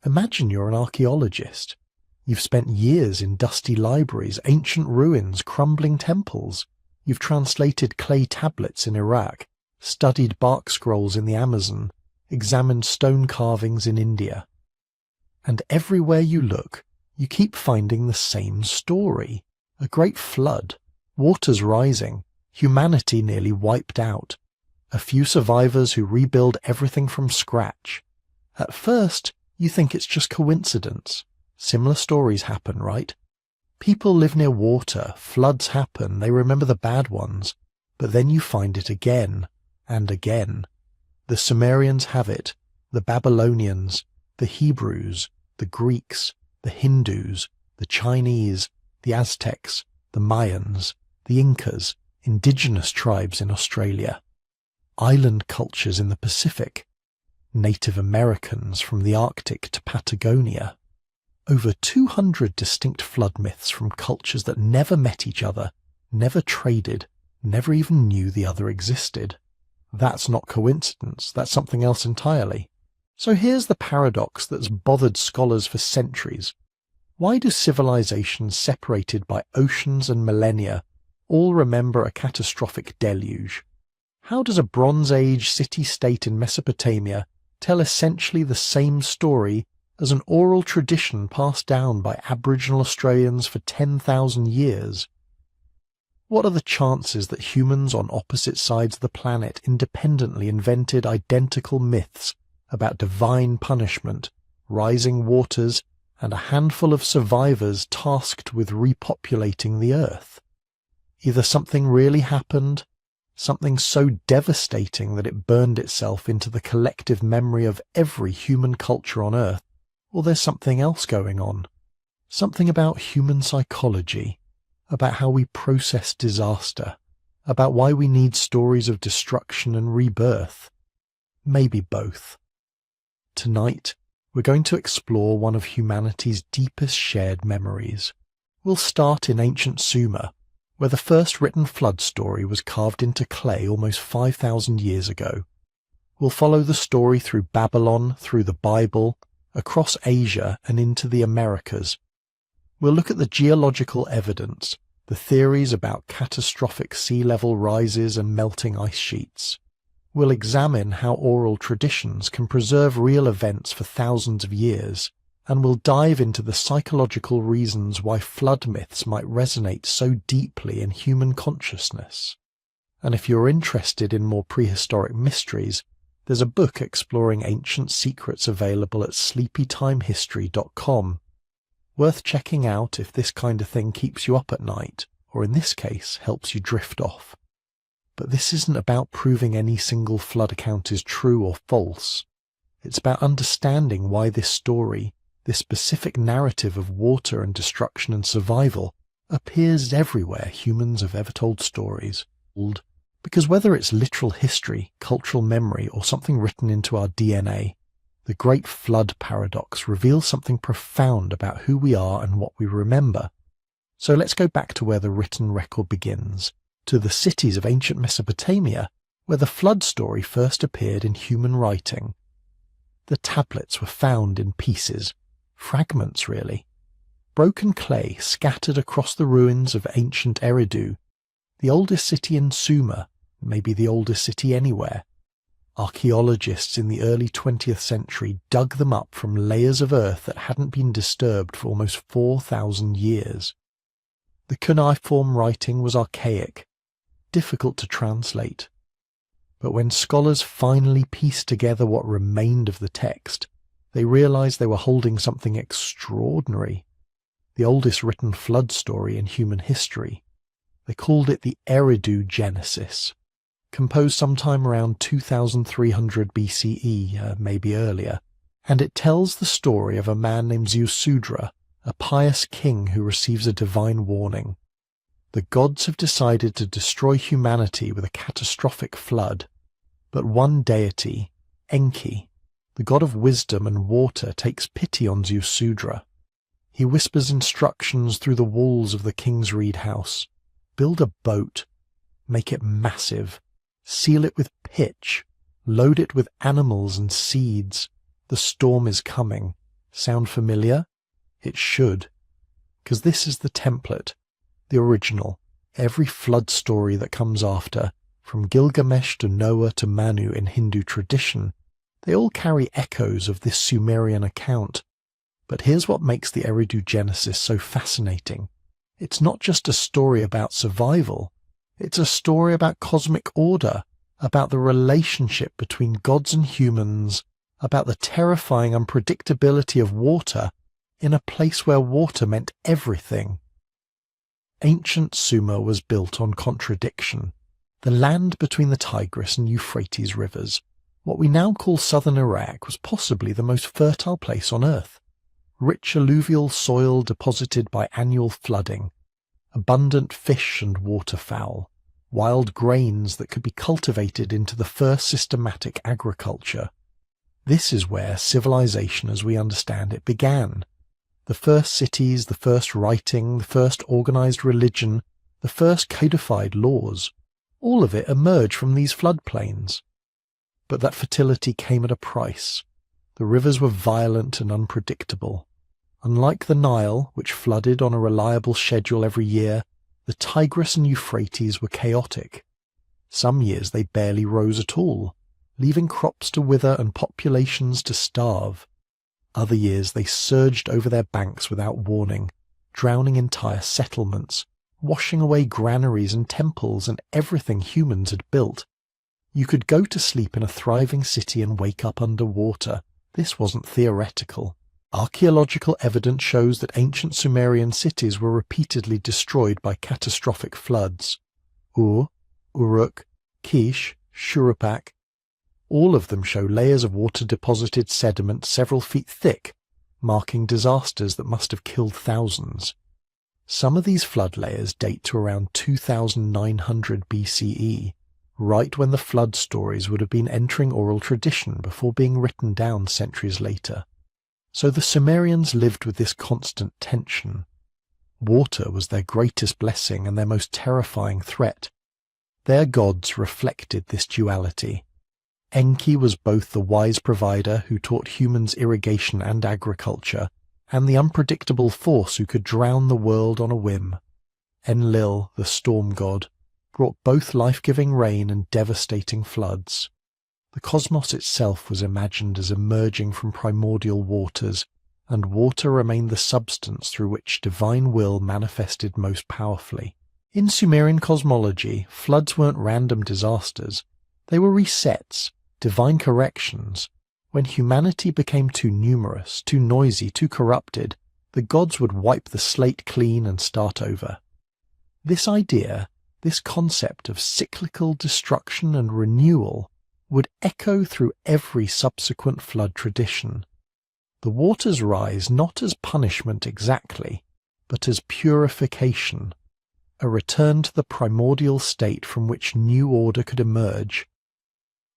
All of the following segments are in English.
Imagine you're an archaeologist. You've spent years in dusty libraries, ancient ruins, crumbling temples. You've translated clay tablets in Iraq, studied bark scrolls in the Amazon, examined stone carvings in India. And everywhere you look, you keep finding the same story. A great flood, waters rising, humanity nearly wiped out, a few survivors who rebuild everything from scratch. At first, you think it's just coincidence. Similar stories happen, right? People live near water, floods happen, they remember the bad ones, but then you find it again and again. The Sumerians have it, the Babylonians, the Hebrews, the Greeks, the Hindus, the Chinese, the Aztecs, the Mayans, the Incas, indigenous tribes in Australia, island cultures in the Pacific, Native Americans from the Arctic to Patagonia. Over 200 distinct flood myths from cultures that never met each other, never traded, never even knew the other existed. That's not coincidence, that's something else entirely. So here's the paradox that's bothered scholars for centuries. Why do civilizations separated by oceans and millennia all remember a catastrophic deluge? How does a Bronze Age city-state in Mesopotamia tell essentially the same story as an oral tradition passed down by Aboriginal Australians for 10,000 years? What are the chances that humans on opposite sides of the planet independently invented identical myths about divine punishment, rising waters, and a handful of survivors tasked with repopulating the earth? Either something really happened, something so devastating that it burned itself into the collective memory of every human culture on earth, or there's something else going on. Something about human psychology, about how we process disaster, about why we need stories of destruction and rebirth. Maybe both. Tonight, we're going to explore one of humanity's deepest shared memories. We'll start in ancient Sumer, where the first written flood story was carved into clay almost 5,000 years ago. We'll follow the story through Babylon, through the Bible, across Asia and into the Americas. We'll look at the geological evidence, the theories about catastrophic sea level rises and melting ice sheets. We'll examine how oral traditions can preserve real events for thousands of years, and we'll dive into the psychological reasons why flood myths might resonate so deeply in human consciousness. And if you're interested in more prehistoric mysteries, there's a book exploring ancient secrets available at sleepytimehistory.com. Worth checking out if this kind of thing keeps you up at night, or in this case, helps you drift off. But this isn't about proving any single flood account is true or false. It's about understanding why this story, this specific narrative of water and destruction and survival, appears everywhere humans have ever told stories. Because whether it's literal history, cultural memory, or something written into our DNA, the Great Flood paradox reveals something profound about who we are and what we remember. So let's go back to where the written record begins, to the cities of ancient Mesopotamia, where the flood story first appeared in human writing. The tablets were found in pieces, fragments really. Broken clay scattered across the ruins of ancient Eridu, the oldest city in Sumer, maybe the oldest city anywhere. Archaeologists in the early 20th century dug them up from layers of earth that hadn't been disturbed for almost 4,000 years. The cuneiform writing was archaic, difficult to translate. But when scholars finally pieced together what remained of the text, they realized they were holding something extraordinary, the oldest written flood story in human history. They called it the Eridu Genesis, composed sometime around 2300 BCE, maybe earlier, and it tells the story of a man named Ziusudra, a pious king who receives a divine warning. The gods have decided to destroy humanity with a catastrophic flood, but one deity, Enki, the god of wisdom and water, takes pity on Ziusudra. He whispers instructions through the walls of the king's reed house. Build a boat, make it massive, seal it with pitch, load it with animals and seeds. The storm is coming. Sound familiar? It should, because this is the template, the original. Every flood story that comes after, from Gilgamesh to Noah to Manu in Hindu tradition, they all carry echoes of this Sumerian account. But here's what makes the Eridu Genesis so fascinating. It's not just a story about survival, it's a story about cosmic order, about the relationship between gods and humans, about the terrifying unpredictability of water in a place where water meant everything. Ancient Sumer was built on contradiction. The land between the Tigris and Euphrates rivers, what we now call southern Iraq, was possibly the most fertile place on Earth. Rich alluvial soil deposited by annual flooding, abundant fish and waterfowl, wild grains that could be cultivated into the first systematic agriculture. This is where civilization as we understand it began. The first cities, the first writing, the first organized religion, the first codified laws, all of it emerged from these floodplains. But that fertility came at a price. The rivers were violent and unpredictable. Unlike the Nile, which flooded on a reliable schedule every year, the Tigris and Euphrates were chaotic. Some years they barely rose at all, leaving crops to wither and populations to starve. Other years they surged over their banks without warning, drowning entire settlements, washing away granaries and temples and everything humans had built. You could go to sleep in a thriving city and wake up underwater. This wasn't theoretical. Archaeological evidence shows that ancient Sumerian cities were repeatedly destroyed by catastrophic floods. Ur, Uruk, Kish, Shuruppak. All of them show layers of water-deposited sediment several feet thick, marking disasters that must have killed thousands. Some of these flood layers date to around 2900 BCE, right when the flood stories would have been entering oral tradition before being written down centuries later. So the Sumerians lived with this constant tension. Water was their greatest blessing and their most terrifying threat. Their gods reflected this duality. Enki was both the wise provider who taught humans irrigation and agriculture, and the unpredictable force who could drown the world on a whim. Enlil, the storm god, brought both life-giving rain and devastating floods. The cosmos itself was imagined as emerging from primordial waters, and water remained the substance through which divine will manifested most powerfully. In Sumerian cosmology, floods weren't random disasters. They were resets, divine corrections. When humanity became too numerous, too noisy, too corrupted, the gods would wipe the slate clean and start over. This idea, this concept of cyclical destruction and renewal, would echo through every subsequent flood tradition. The waters rise not as punishment exactly, but as purification, a return to the primordial state from which new order could emerge.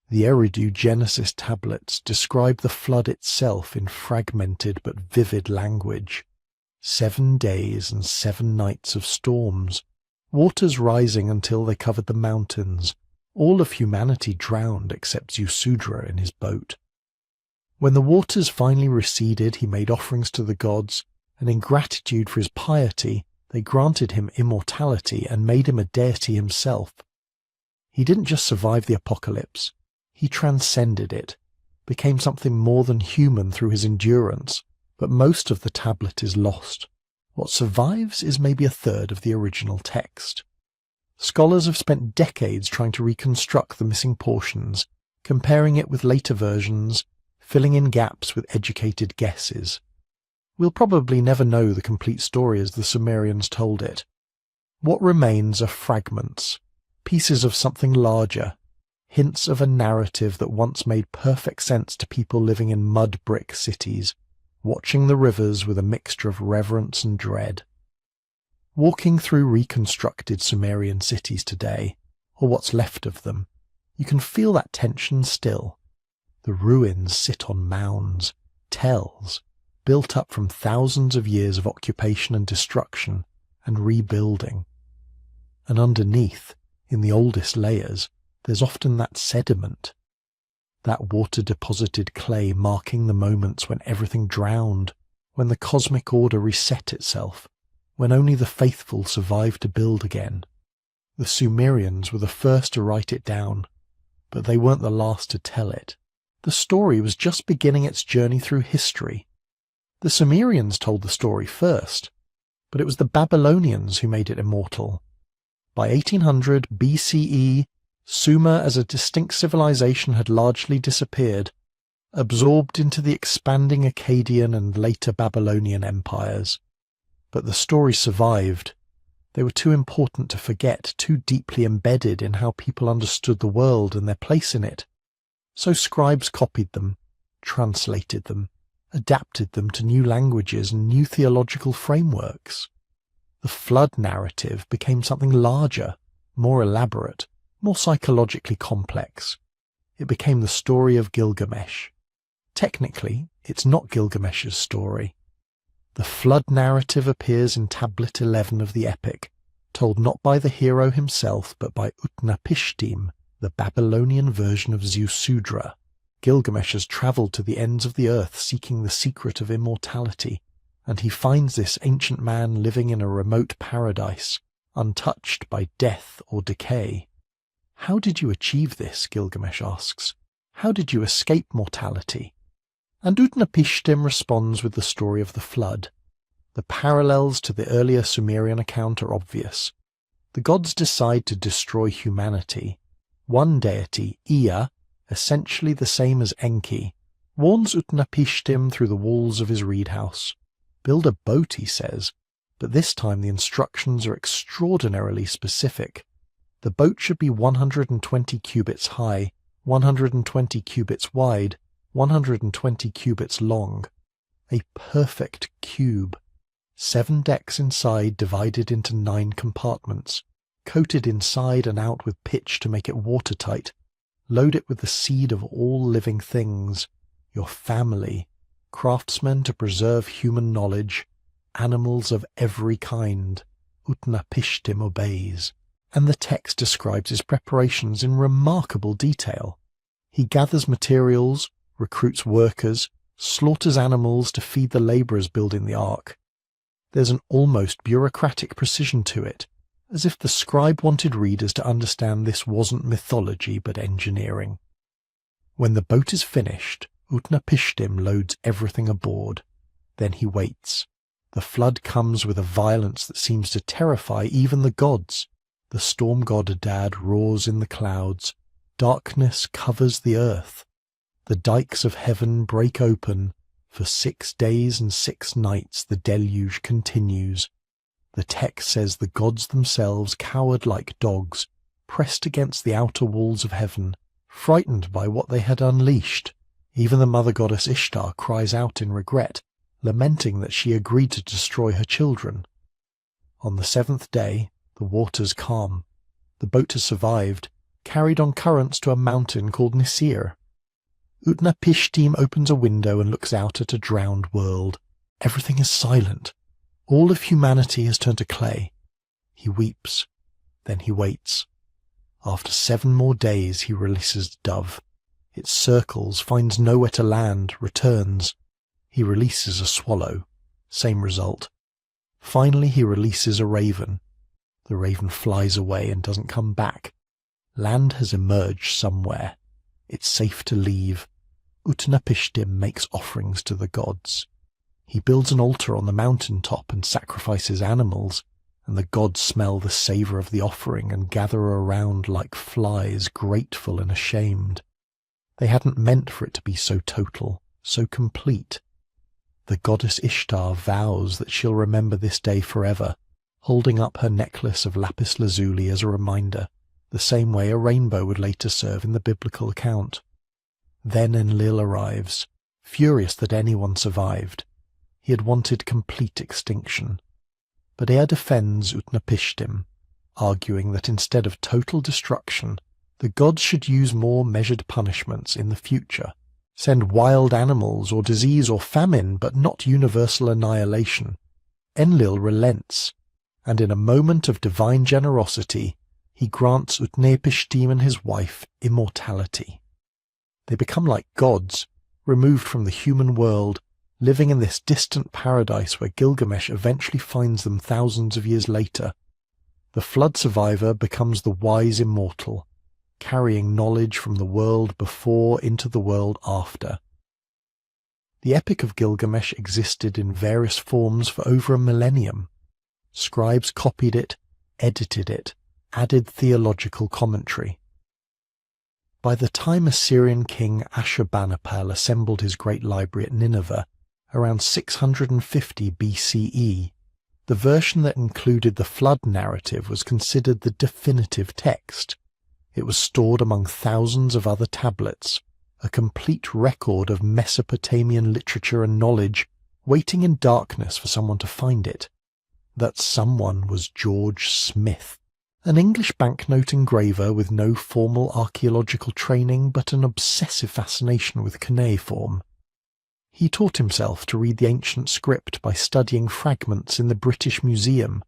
The Eridu Genesis tablets describe the flood itself in fragmented but vivid language. 7 days and 7 nights of storms, waters rising until they covered the mountains. All of humanity drowned except Zusudra in his boat. When the waters finally receded, he made offerings to the gods, and in gratitude for his piety, they granted him immortality and made him a deity himself. He didn't just survive the apocalypse, he transcended it, became something more than human through his endurance, but most of the tablet is lost. What survives is maybe a third of the original text. Scholars have spent decades trying to reconstruct the missing portions, comparing it with later versions, filling in gaps with educated guesses. We'll probably never know the complete story as the Sumerians told it. What remains are fragments, pieces of something larger, hints of a narrative that once made perfect sense to people living in mud-brick cities, watching the rivers with a mixture of reverence and dread. Walking through reconstructed Sumerian cities today, or what's left of them, you can feel that tension still. The ruins sit on mounds, tells, built up from thousands of years of occupation and destruction and rebuilding. And underneath, in the oldest layers, there's often that sediment. that water-deposited clay marking the moments when everything drowned, when the cosmic order reset itself, when only the faithful survived to build again. The Sumerians were the first to write it down, but they weren't the last to tell it. The story was just beginning its journey through history. The Sumerians told the story first, but it was the Babylonians who made it immortal. By 1800 BCE, Sumer as a distinct civilization had largely disappeared, absorbed into the expanding Akkadian and later Babylonian empires. But the story survived. They were too important to forget, too deeply embedded in how people understood the world and their place in it. So scribes copied them, translated them, adapted them to new languages and new theological frameworks. The flood narrative became something larger, more elaborate, more psychologically complex. It became the story of Gilgamesh. Technically, it's not Gilgamesh's story. The flood narrative appears in Tablet 11 of the epic, told not by the hero himself but by Utnapishtim, the Babylonian version of Ziusudra. Gilgamesh has travelled to the ends of the earth seeking the secret of immortality, and he finds this ancient man living in a remote paradise, untouched by death or decay. How did you achieve this? Gilgamesh asks. How did you escape mortality? And Utnapishtim responds with the story of the flood. The parallels to the earlier Sumerian account are obvious. The gods decide to destroy humanity. One deity, Ea, essentially the same as Enki, warns Utnapishtim through the walls of his reed house. Build a boat, he says, but this time the instructions are extraordinarily specific. The boat should be 120 cubits high, 120 cubits wide, 120 cubits long. A perfect cube. 7 decks inside divided into 9 compartments, coated inside and out with pitch to make it watertight. Load it with the seed of all living things, your family, craftsmen to preserve human knowledge, animals of every kind. Utnapishtim obeys, and the text describes his preparations in remarkable detail. He gathers materials, recruits workers, slaughters animals to feed the labourers building the ark. There's an almost bureaucratic precision to it, as if the scribe wanted readers to understand this wasn't mythology but engineering. When the boat is finished, Utnapishtim loads everything aboard. Then he waits. The flood comes with a violence that seems to terrify even the gods. The storm god Adad roars in the clouds. Darkness covers the earth. The dikes of heaven break open. For 6 days and 6 nights the deluge continues. The text says the gods themselves cowered like dogs, pressed against the outer walls of heaven, frightened by what they had unleashed. Even the mother goddess Ishtar cries out in regret, lamenting that she agreed to destroy her children. On the 7th day, the waters calm. The boat has survived, carried on currents to a mountain called Nisir. Utnapishtim opens a window and looks out at a drowned world. Everything is silent. All of humanity has turned to clay. He weeps. Then he waits. After 7 more days he releases the dove. It circles, finds nowhere to land, returns. He releases a swallow. Same result. Finally he releases a raven. The raven flies away and doesn't come back. Land has emerged somewhere. It's safe to leave. Utnapishtim makes offerings to the gods. He builds an altar on the mountain top and sacrifices animals, and the gods smell the savour of the offering and gather around like flies, grateful and ashamed. They hadn't meant for it to be so total, so complete. The goddess Ishtar vows that she'll remember this day forever, holding up her necklace of lapis lazuli as a reminder, the same way a rainbow would later serve in the biblical account. Then Enlil arrives, furious that anyone survived. He had wanted complete extinction. But Ea defends Utnapishtim, arguing that instead of total destruction, the gods should use more measured punishments in the future, send wild animals or disease or famine, but not universal annihilation. Enlil relents, and in a moment of divine generosity, he grants Utnapishtim and his wife immortality. They become like gods, removed from the human world, living in this distant paradise where Gilgamesh eventually finds them thousands of years later. The flood survivor becomes the wise immortal, carrying knowledge from the world before into the world after. The Epic of Gilgamesh existed in various forms for over a millennium. Scribes copied it, edited it, added theological commentary. By the time Assyrian king Ashurbanipal assembled his great library at Nineveh, around 650 BCE, the version that included the flood narrative was considered the definitive text. It was stored among thousands of other tablets, a complete record of Mesopotamian literature and knowledge, waiting in darkness for someone to find it. That someone was George Smith, an English banknote engraver with no formal archaeological training but an obsessive fascination with cuneiform. He taught himself to read the ancient script by studying fragments in the British Museum,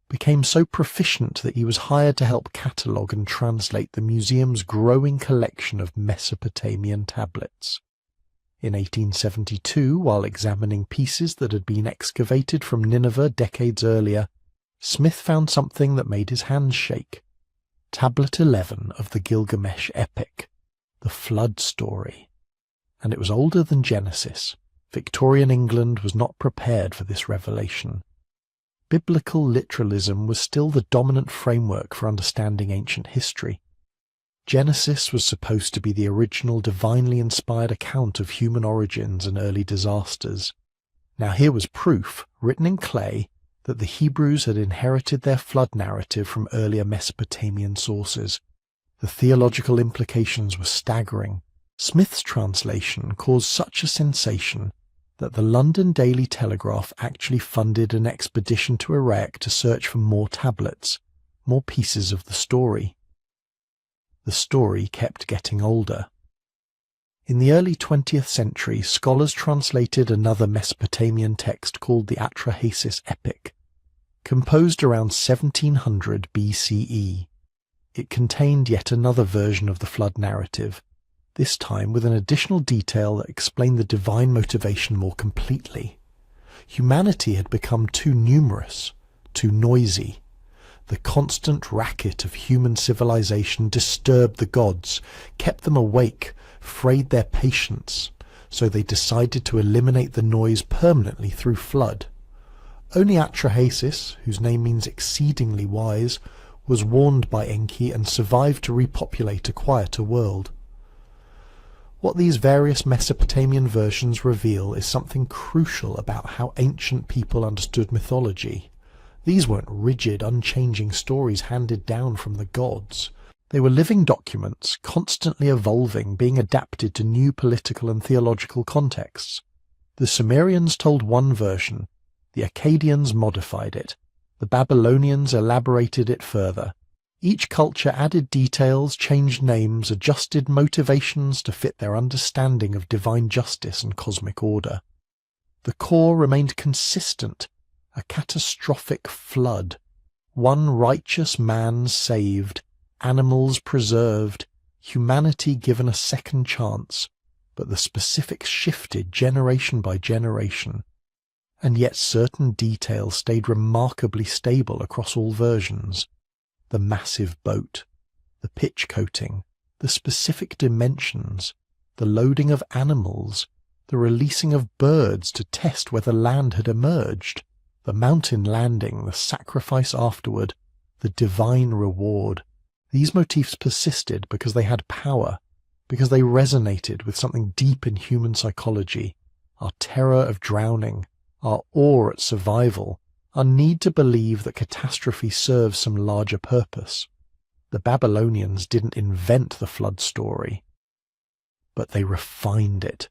became so proficient that he was hired to help catalogue and translate the museum's growing collection of Mesopotamian tablets. In 1872, while examining pieces that had been excavated from Nineveh decades earlier, Smith found something that made his hands shake. Tablet 11 of the Gilgamesh epic, the flood story. And it was older than Genesis. Victorian England was not prepared for this revelation. Biblical literalism was still the dominant framework for understanding ancient history. Genesis was supposed to be the original divinely inspired account of human origins and early disasters. Now here was proof, written in clay, that the Hebrews had inherited their flood narrative from earlier Mesopotamian sources. The theological implications were staggering. Smith's translation caused such a sensation that the London Daily Telegraph actually funded an expedition to Iraq to search for more tablets, more pieces of the story. The story kept getting older. In the early 20th century, scholars translated another Mesopotamian text called the Atrahasis Epic, composed around 1700 BCE. It contained yet another version of the flood narrative, this time with an additional detail that explained the divine motivation more completely. Humanity had become too numerous, too noisy. The constant racket of human civilization disturbed the gods, kept them awake, frayed their patience, so they decided to eliminate the noise permanently through flood. Only Atrahasis, whose name means exceedingly wise, was warned by Enki and survived to repopulate a quieter world. What these various Mesopotamian versions reveal is something crucial about how ancient people understood mythology. These weren't rigid, unchanging stories handed down from the gods. They were living documents, constantly evolving, being adapted to new political and theological contexts. The Sumerians told one version, the Akkadians modified it, the Babylonians elaborated it further. Each culture added details, changed names, adjusted motivations to fit their understanding of divine justice and cosmic order. The core remained consistent, a catastrophic flood, one righteous man saved, animals preserved, humanity given a second chance, but the specifics shifted generation by generation, and yet certain details stayed remarkably stable across all versions. The massive boat, the pitch coating, the specific dimensions, the loading of animals, the releasing of birds to test whether land had emerged, the mountain landing, the sacrifice afterward, the divine reward. These motifs persisted because they had power, because they resonated with something deep in human psychology, our terror of drowning, our awe at survival, our need to believe that catastrophe serves some larger purpose. The Babylonians didn't invent the flood story, but they refined it,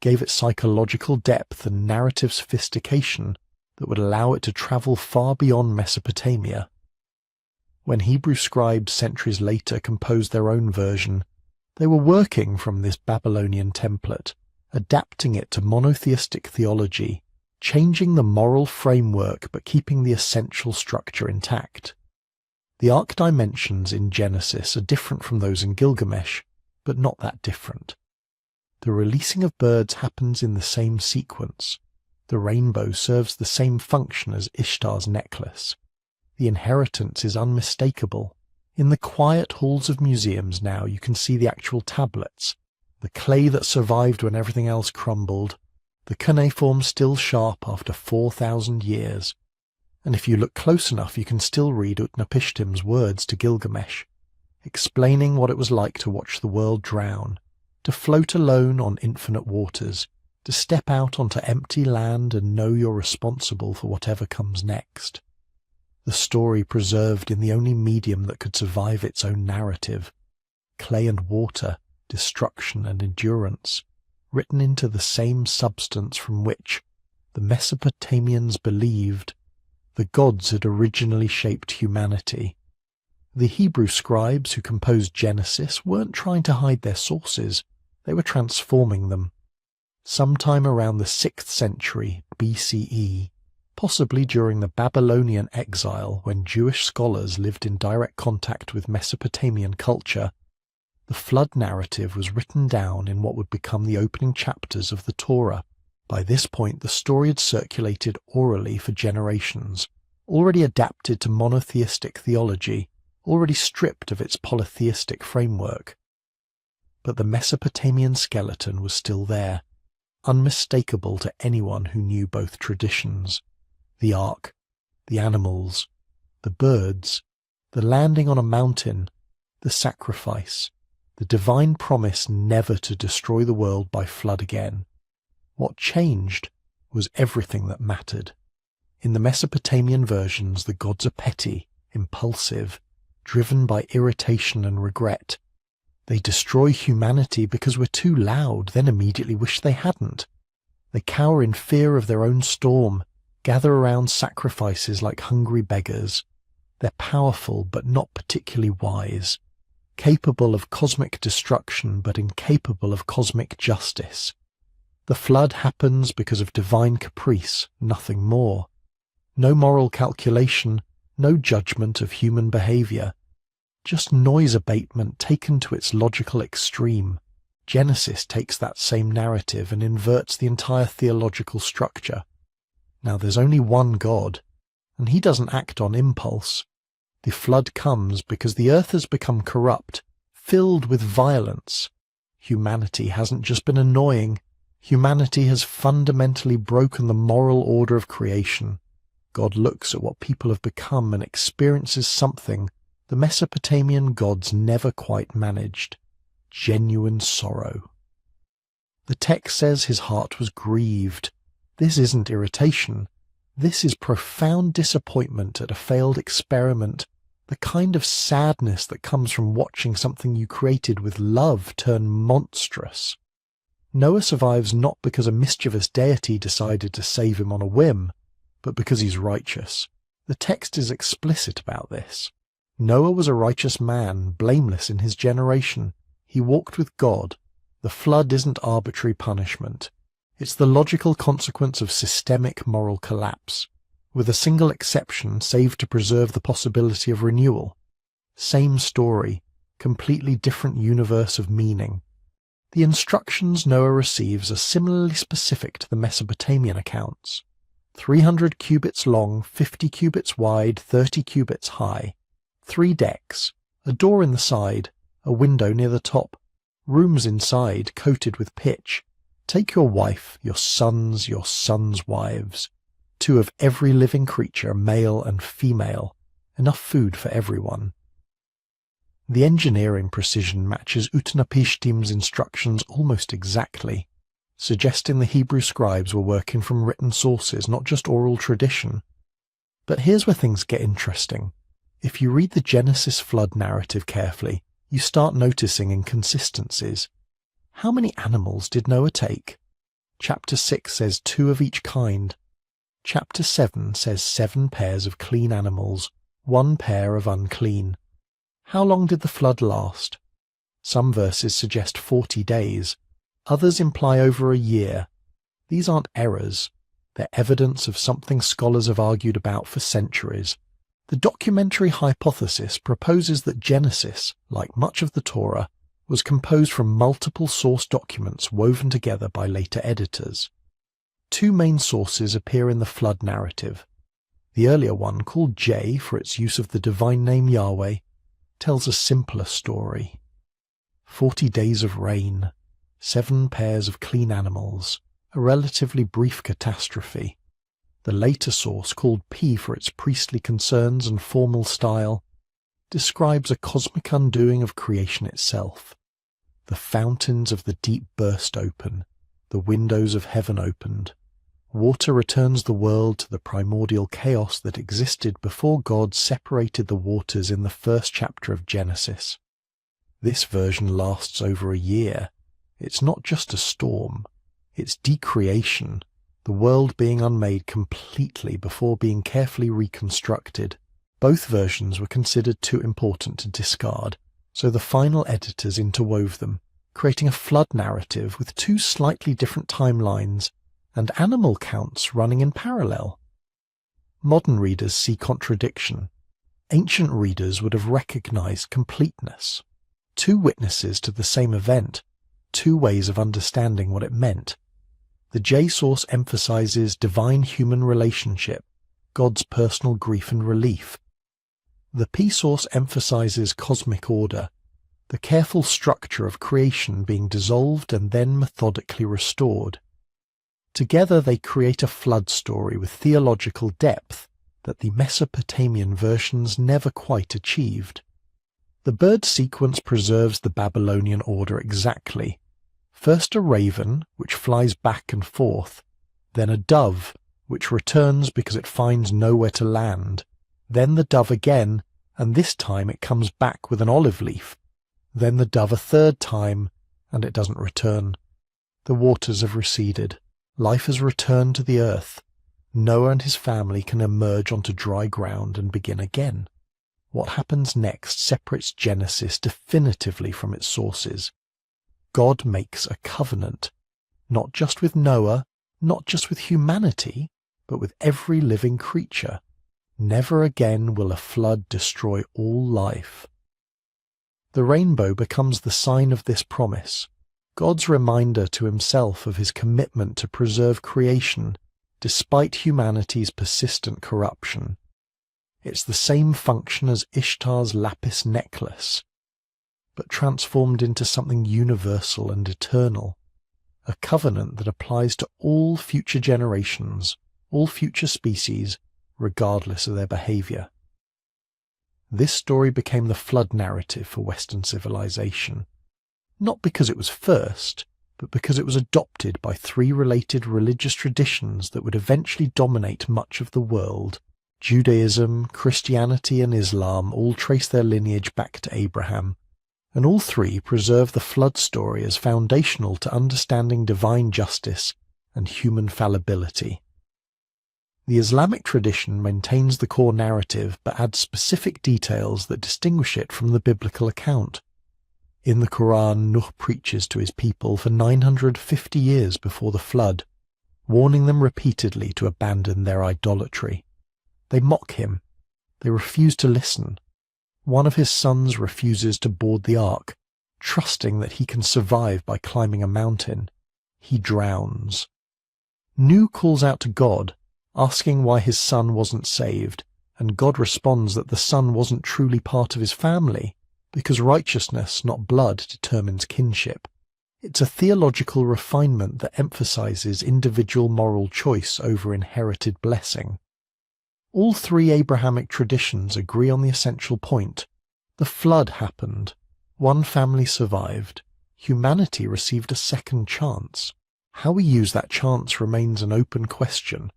gave it psychological depth and narrative sophistication that would allow it to travel far beyond Mesopotamia. When Hebrew scribes centuries later composed their own version, they were working from this Babylonian template, adapting it to monotheistic theology, changing the moral framework but keeping the essential structure intact. The arc dimensions in Genesis are different from those in Gilgamesh, but not that different. The releasing of birds happens in the same sequence. The rainbow serves the same function as Ishtar's necklace. The inheritance is unmistakable. In the quiet halls of museums now you can see the actual tablets, the clay that survived when everything else crumbled, the cuneiform still sharp after 4,000 years. And if you look close enough you can still read Utnapishtim's words to Gilgamesh, explaining what it was like to watch the world drown, to float alone on infinite waters, to step out onto empty land and know you're responsible for whatever comes next. The story preserved in the only medium that could survive its own narrative, clay and water, destruction and endurance, written into the same substance from which, the Mesopotamians believed, the gods had originally shaped humanity. The Hebrew scribes who composed Genesis weren't trying to hide their sources, they were transforming them. Sometime around the 6th century BCE, possibly during the Babylonian exile when Jewish scholars lived in direct contact with Mesopotamian culture, the flood narrative was written down in what would become the opening chapters of the Torah. By this point the story had circulated orally for generations, already adapted to monotheistic theology, already stripped of its polytheistic framework. But the Mesopotamian skeleton was still there, unmistakable to anyone who knew both traditions. The ark, the animals, the birds, the landing on a mountain, the sacrifice, the divine promise never to destroy the world by flood again. What changed was everything that mattered. In the Mesopotamian versions, the gods are petty, impulsive, driven by irritation and regret. They destroy humanity because we're too loud, then immediately wish they hadn't. They cower in fear of their own storm, gather around sacrifices like hungry beggars. They're powerful but not particularly wise, capable of cosmic destruction but incapable of cosmic justice. The flood happens because of divine caprice, nothing more. No moral calculation, no judgment of human behavior. Just noise abatement taken to its logical extreme. Genesis takes that same narrative and inverts the entire theological structure. Now there's only one God, and he doesn't act on impulse. The flood comes because the earth has become corrupt, filled with violence. Humanity hasn't just been annoying. Humanity has fundamentally broken the moral order of creation. God looks at what people have become and experiences something the Mesopotamian gods never quite managed: genuine sorrow. The text says his heart was grieved. This isn't irritation. This is profound disappointment at a failed experiment, the kind of sadness that comes from watching something you created with love turn monstrous. Noah survives not because a mischievous deity decided to save him on a whim, but because he's righteous. The text is explicit about this. Noah was a righteous man, blameless in his generation. He walked with God. The flood isn't arbitrary punishment. It's the logical consequence of systemic moral collapse, with a single exception saved to preserve the possibility of renewal. Same story, completely different universe of meaning. The instructions Noah receives are similarly specific to the Mesopotamian accounts. 300 cubits long, 50 cubits wide, 30 cubits high. 3 decks, a door in the side, a window near the top, rooms inside coated with pitch. Take your wife, your sons' wives, 2 of every living creature, male and female, enough food for everyone. The engineering precision matches Utnapishtim's instructions almost exactly, suggesting the Hebrew scribes were working from written sources, not just oral tradition. But here's where things get interesting. If you read the Genesis flood narrative carefully, you start noticing inconsistencies. How many animals did Noah take? Chapter 6 says 2 of each kind. Chapter 7 says 7 pairs of clean animals, 1 pair of unclean. How long did the flood last? Some verses suggest 40 days. Others imply over a year. These aren't errors. They're evidence of something scholars have argued about for centuries. The documentary hypothesis proposes that Genesis, like much of the Torah, was composed from multiple source documents woven together by later editors. Two main sources appear in the flood narrative. The earlier one, called J for its use of the divine name Yahweh, tells a simpler story. 40 days of rain, 7 pairs of clean animals, a relatively brief catastrophe. The later source, called P for its priestly concerns and formal style, describes a cosmic undoing of creation itself. The fountains of the deep burst open, the windows of heaven opened. Water returns the world to the primordial chaos that existed before God separated the waters in the first chapter of Genesis. This version lasts over a year. It's not just a storm, it's decreation, the world being unmade completely before being carefully reconstructed. Both versions were considered too important to discard, so the final editors interwove them, creating a flood narrative with 2 slightly different timelines and animal counts running in parallel. Modern readers see contradiction. Ancient readers would have recognized completeness. 2 witnesses to the same event, 2 ways of understanding what it meant. The J source emphasizes divine-human relationship, God's personal grief and relief. The P source emphasizes cosmic order, the careful structure of creation being dissolved and then methodically restored. Together they create a flood story with theological depth that the Mesopotamian versions never quite achieved. The bird sequence preserves the Babylonian order exactly. First a raven, which flies back and forth, then a dove, which returns because it finds nowhere to land, then the dove again, and this time it comes back with an olive leaf, then the dove a third time, and it doesn't return. The waters have receded. Life has returned to the earth. Noah and his family can emerge onto dry ground and begin again. What happens next separates Genesis definitively from its sources. God makes a covenant, not just with Noah, not just with humanity, but with every living creature. Never again will a flood destroy all life. The rainbow becomes the sign of this promise, God's reminder to himself of his commitment to preserve creation despite humanity's persistent corruption. It's the same function as Ishtar's lapis necklace, but transformed into something universal and eternal, a covenant that applies to all future generations, all future species, regardless of their behavior. This story became the flood narrative for Western civilization, not because it was first, but because it was adopted by 3 related religious traditions that would eventually dominate much of the world. Judaism, Christianity, and Islam all trace their lineage back to Abraham, and all 3 preserve the flood story as foundational to understanding divine justice and human fallibility. The Islamic tradition maintains the core narrative but adds specific details that distinguish it from the biblical account. In the Quran, Nuh preaches to his people for 950 years before the flood, warning them repeatedly to abandon their idolatry. They mock him. They refuse to listen. One of his sons refuses to board the ark, trusting that he can survive by climbing a mountain. He drowns. Nuh calls out to God, asking why his son wasn't saved, and God responds that the son wasn't truly part of his family, because righteousness, not blood, determines kinship. It's a theological refinement that emphasizes individual moral choice over inherited blessing. All 3 Abrahamic traditions agree on the essential point. The flood happened. One family survived. Humanity received a second chance. How we use that chance remains an open question,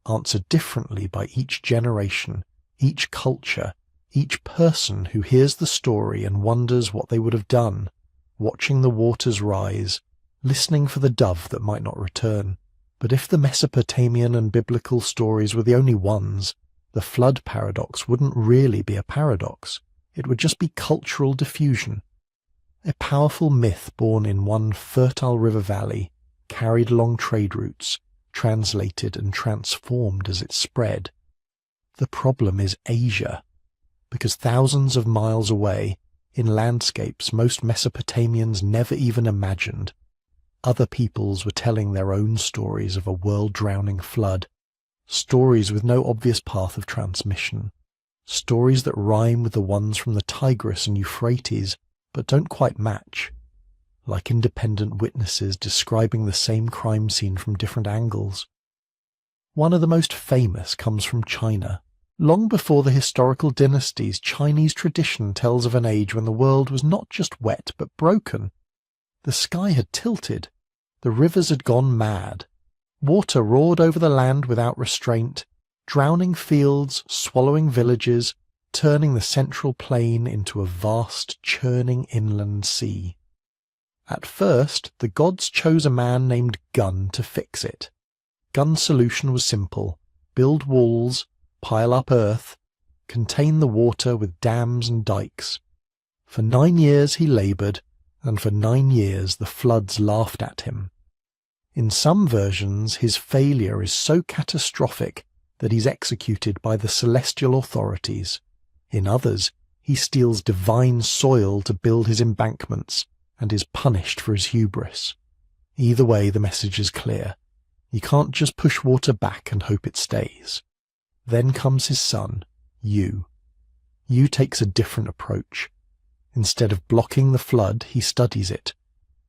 answered differently by each generation, each culture, each person who hears the story and wonders what they would have done, watching the waters rise, listening for the dove that might not return. But if the Mesopotamian and biblical stories were the only ones, the flood paradox wouldn't really be a paradox. It would just be cultural diffusion. A powerful myth born in one fertile river valley, carried along trade routes, translated and transformed as it spread. The problem is Asia, because thousands of miles away, in landscapes most Mesopotamians never even imagined. Other peoples were telling their own stories of a world-drowning flood, stories with no obvious path of transmission, stories that rhyme with the ones from the Tigris and Euphrates, but don't quite match, like independent witnesses describing the same crime scene from different angles. One of the most famous comes from China. Long before the historical dynasties, Chinese tradition tells of an age when the world was not just wet but broken. The sky had tilted. The rivers had gone mad. Water roared over the land without restraint, drowning fields, swallowing villages, turning the central plain into a vast, churning inland sea. At first, the gods chose a man named Gun to fix it. Gun's solution was simple: build walls, pile up earth, contain the water with dams and dikes. For 9 years he laboured, and for 9 years the floods laughed at him. In some versions, his failure is so catastrophic that he's executed by the celestial authorities. In others, he steals divine soil to build his embankments and is punished for his hubris. Either way, the message is clear. You can't just push water back and hope it stays. Then comes his son, Yu. Yu takes a different approach. Instead of blocking the flood, he studies it.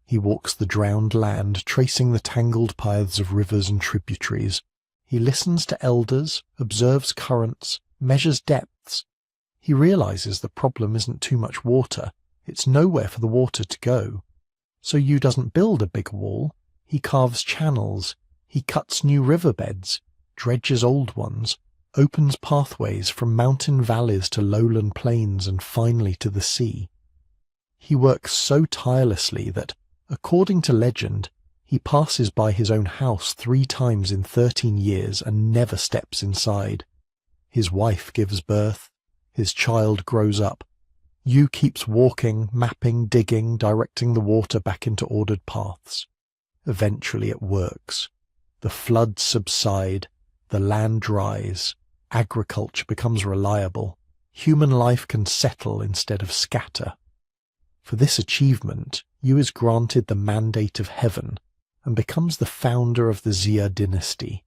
He walks the drowned land, tracing the tangled paths of rivers and tributaries. He listens to elders, observes currents, measures depths. He realizes the problem isn't too much water, it's nowhere for the water to go. So Yu doesn't build a big wall, he carves channels, he cuts new riverbeds, dredges old ones, opens pathways from mountain valleys to lowland plains and finally to the sea. He works so tirelessly that, according to legend, he passes by his own house 3 times in 13 years and never steps inside. His wife gives birth. His child grows up. Yu keeps walking, mapping, digging, directing the water back into ordered paths. Eventually it works. The floods subside. The land dries. Agriculture becomes reliable. Human life can settle instead of scatter. For this achievement, Yu is granted the mandate of heaven and becomes the founder of the Xia dynasty,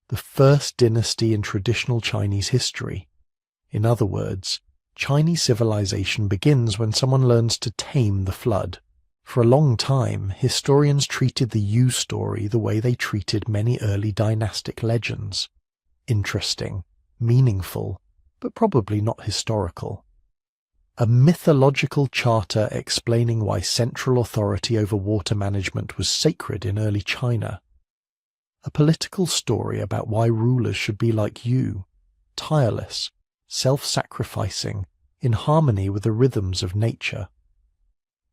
the first dynasty in traditional Chinese history. In other words, Chinese civilization begins when someone learns to tame the flood. For a long time, historians treated the Yu story the way they treated many early dynastic legends. Interesting, meaningful, but probably not historical. A mythological charter explaining why central authority over water management was sacred in early China. A political story about why rulers should be like Yu, tireless, self-sacrificing, in harmony with the rhythms of nature.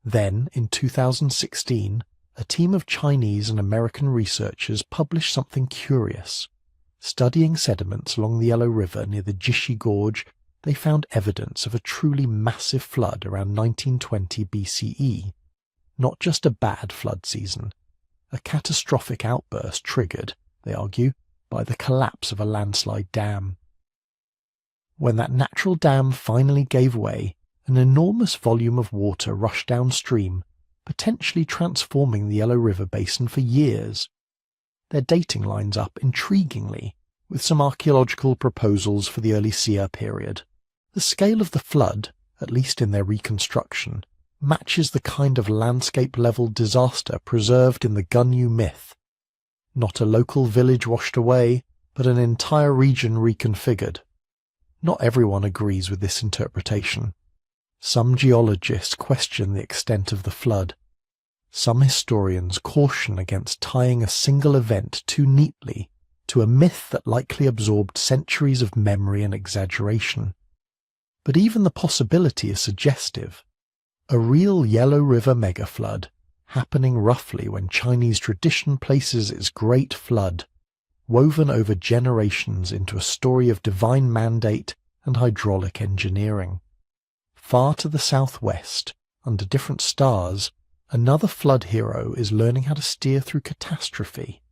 Then, in 2016, a team of Chinese and American researchers published something curious. Studying sediments along the Yellow River near the Jishi Gorge, they found evidence of a truly massive flood around 1920 BCE. Not just a bad flood season, a catastrophic outburst triggered, they argue, by the collapse of a landslide dam. When that natural dam finally gave way, an enormous volume of water rushed downstream, potentially transforming the Yellow River basin for years. Their dating lines up intriguingly, with some archaeological proposals for the early Xia period. The scale of the flood, at least in their reconstruction, matches the kind of landscape-level disaster preserved in the Gunyu myth. Not a local village washed away, but an entire region reconfigured. Not everyone agrees with this interpretation. Some geologists question the extent of the flood. Some historians caution against tying a single event too neatly to a myth that likely absorbed centuries of memory and exaggeration. But even the possibility is suggestive. A real Yellow River megaflood, happening roughly when Chinese tradition places its great flood, woven over generations into a story of divine mandate and hydraulic engineering. Far to the southwest, under different stars, another flood hero is learning how to steer through catastrophe.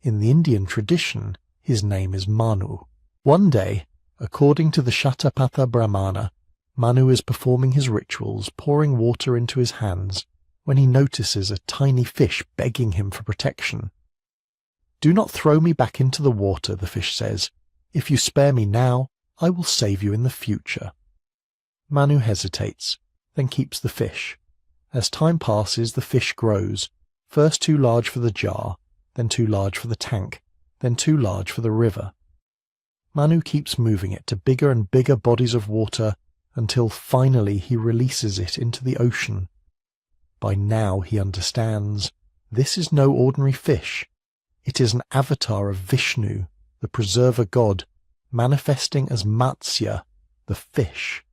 In the Indian tradition, his name is Manu. One day, according to the Shatapatha Brahmana, Manu is performing his rituals, pouring water into his hands, when he notices a tiny fish begging him for protection. "Do not throw me back into the water," the fish says. "If you spare me now, I will save you in the future." Manu hesitates, then keeps the fish. As time passes, the fish grows, first too large for the jar, then too large for the tank, then too large for the river. Manu keeps moving it to bigger and bigger bodies of water until finally he releases it into the ocean. By now he understands this is no ordinary fish. It is an avatar of Vishnu, the preserver god, manifesting as Matsya, the fish.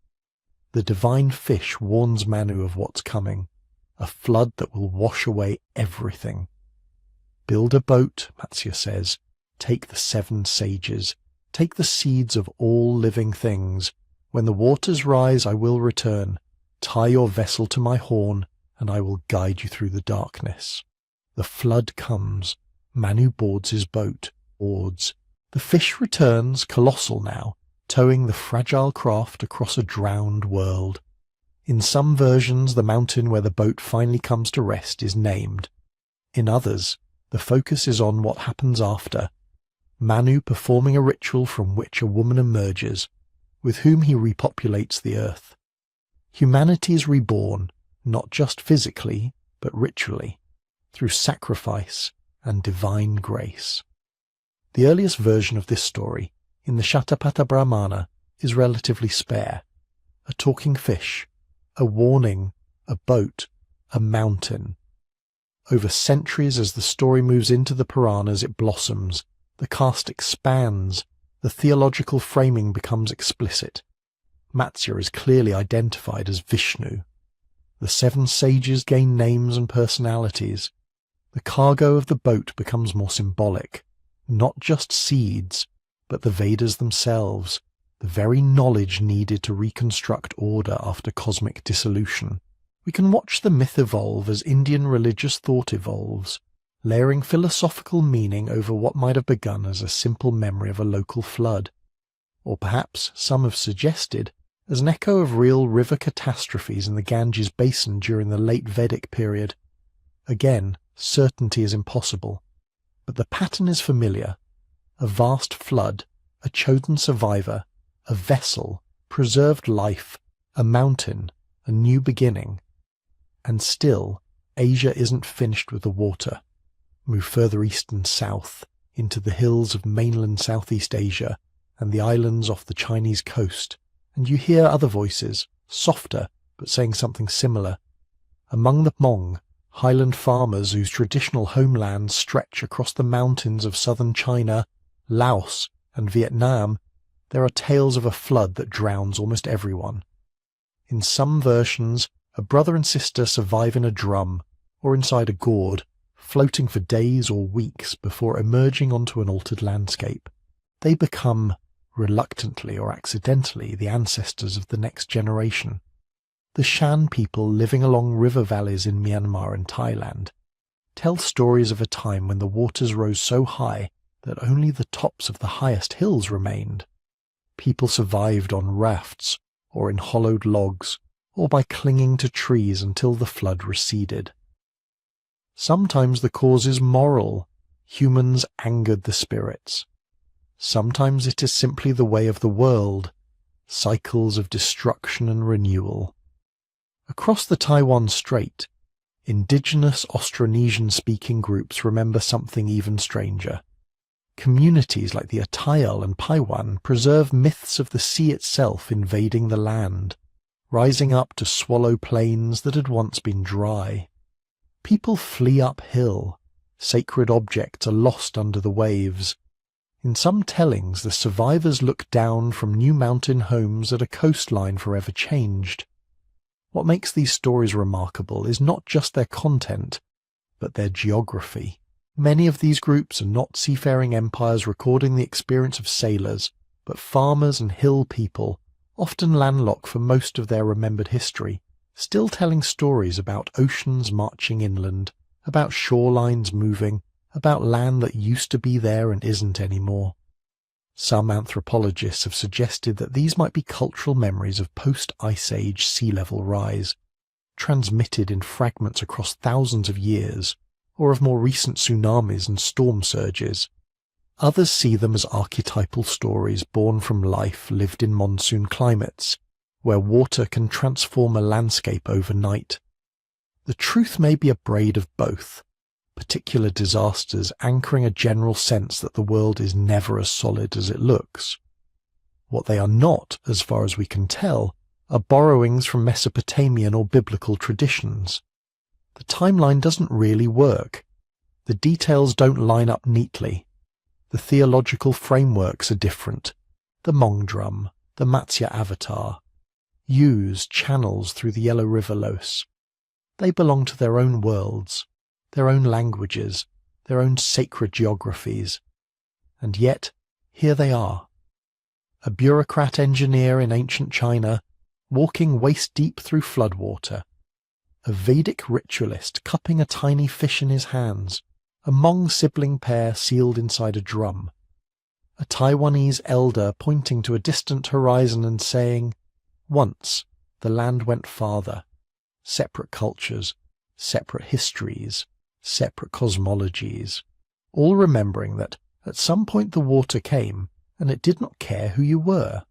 The divine fish warns Manu of what's coming, a flood that will wash away everything. "Build a boat," Matsya says. "Take the 7 sages. Take the seeds of all living things. When the waters rise, I will return. Tie your vessel to my horn, and I will guide you through the darkness." The flood comes. Manu boards his boat, boards. The fish returns, colossal now, towing the fragile craft across a drowned world. In some versions, the mountain where the boat finally comes to rest is named. In others, the focus is on what happens after. Manu performing a ritual from which a woman emerges, with whom he repopulates the earth. Humanity is reborn, not just physically, but ritually, through sacrifice and divine grace. The earliest version of this story, in the Shatapatha Brahmana, is relatively spare. A talking fish, a warning, a boat, a mountain. Over centuries, as the story moves into the Puranas, it blossoms, the cast expands, the theological framing becomes explicit. Matsya is clearly identified as Vishnu. The 7 sages gain names and personalities. The cargo of the boat becomes more symbolic, not just seeds, but the Vedas themselves, the very knowledge needed to reconstruct order after cosmic dissolution. We can watch the myth evolve as Indian religious thought evolves, layering philosophical meaning over what might have begun as a simple memory of a local flood, or perhaps, some have suggested, as an echo of real river catastrophes in the Ganges basin during the late Vedic period. Again, certainty is impossible, but the pattern is familiar. A vast flood, a chosen survivor, a vessel, preserved life, a mountain, a new beginning. And still, Asia isn't finished with the water. Move further east and south, into the hills of mainland Southeast Asia and the islands off the Chinese coast, and you hear other voices, softer, but saying something similar. Among the Hmong, highland farmers whose traditional homelands stretch across the mountains of southern China, Laos, and Vietnam, there are tales of a flood that drowns almost everyone. In some versions, a brother and sister survive in a drum, or inside a gourd, floating for days or weeks before emerging onto an altered landscape. They become, reluctantly or accidentally, the ancestors of the next generation. The Shan people living along river valleys in Myanmar and Thailand tell stories of a time when the waters rose so high that only the tops of the highest hills remained. People survived on rafts, or in hollowed logs, or by clinging to trees until the flood receded. Sometimes the cause is moral. Humans angered the spirits. Sometimes it is simply the way of the world, cycles of destruction and renewal. Across the Taiwan Strait, indigenous Austronesian-speaking groups remember something even stranger. Communities like the Atayal and Paiwan preserve myths of the sea itself invading the land, rising up to swallow plains that had once been dry. People flee uphill. Sacred objects are lost under the waves. In some tellings, the survivors look down from new mountain homes at a coastline forever changed. What makes these stories remarkable is not just their content, but their geography. Many of these groups are not seafaring empires recording the experience of sailors, but farmers and hill people, often landlocked for most of their remembered history, still telling stories about oceans marching inland, about shorelines moving, about land that used to be there and isn't anymore. Some anthropologists have suggested that these might be cultural memories of post-Ice Age sea level rise, transmitted in fragments across thousands of years, or of more recent tsunamis and storm surges. Others see them as archetypal stories born from life lived in monsoon climates, where water can transform a landscape overnight. The truth may be a braid of both, particular disasters anchoring a general sense that the world is never as solid as it looks. What they are not, as far as we can tell, are borrowings from Mesopotamian or biblical traditions. The timeline doesn't really work. The details don't line up neatly. The theological frameworks are different. The Mong drum, the Matsya avatar, Use channels through the Yellow River Los. They belong to their own worlds, their own languages, their own sacred geographies. And yet, here they are. A bureaucrat engineer in ancient China, walking waist-deep through floodwater. A Vedic ritualist cupping a tiny fish in his hands. A Hmong sibling pair sealed inside a drum. A Taiwanese elder pointing to a distant horizon and saying, "Once, the land went farther." Separate cultures, separate histories, separate cosmologies, all remembering that at some point the water came and it did not care who you were.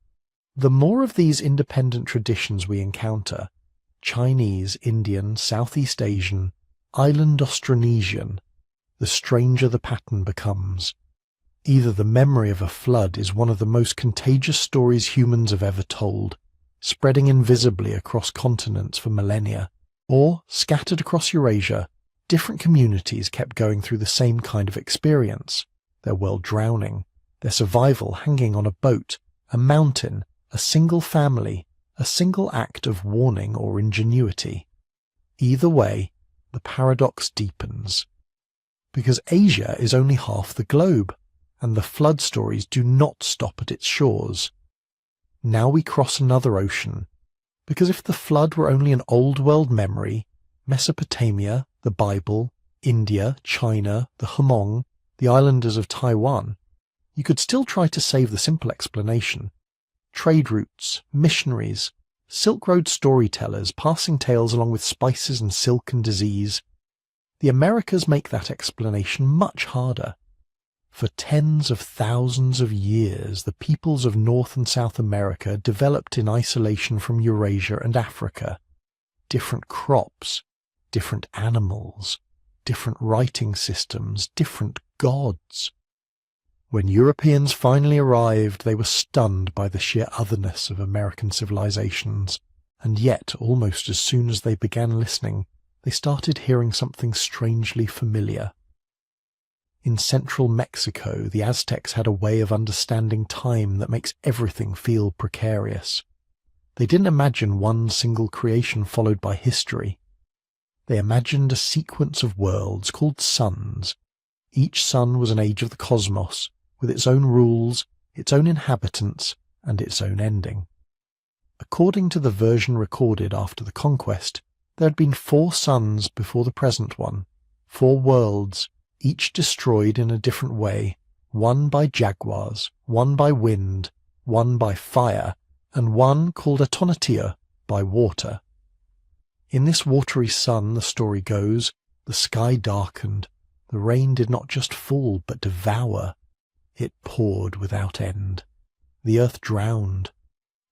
The more of these independent traditions we encounter, Chinese, Indian, Southeast Asian, island Austronesian, the stranger the pattern becomes. Either the memory of a flood is one of the most contagious stories humans have ever told, spreading invisibly across continents for millennia, or, scattered across Eurasia, different communities kept going through the same kind of experience, their world drowning, their survival hanging on a boat, a mountain, a single family, a single act of warning or ingenuity. Either way, the paradox deepens. Because Asia is only half the globe, and the flood stories do not stop at its shores. Now we cross another ocean, because if the flood were only an old world memory, Mesopotamia, the Bible, India, China, the Hmong, the islanders of Taiwan, you could still try to save the simple explanation. Trade routes, missionaries, Silk Road storytellers passing tales along with spices and silk and disease. The Americas make that explanation much harder. For tens of thousands of years, the peoples of North and South America developed in isolation from Eurasia and Africa. Different crops, different animals, different writing systems, different gods. When Europeans finally arrived, they were stunned by the sheer otherness of American civilizations, and yet, almost as soon as they began listening, they started hearing something strangely familiar. In central Mexico, the Aztecs had a way of understanding time that makes everything feel precarious. They didn't imagine one single creation followed by history. They imagined a sequence of worlds called suns. Each sun was an age of the cosmos, with its own rules, its own inhabitants, and its own ending. According to the version recorded after the conquest, there had been 4 suns before the present one, 4 worlds, each destroyed in a different way, one by jaguars, one by wind, one by fire, and one called a Tonatiuh by water. In this watery sun, the story goes, the sky darkened, the rain did not just fall but devour. It poured without end. The earth drowned.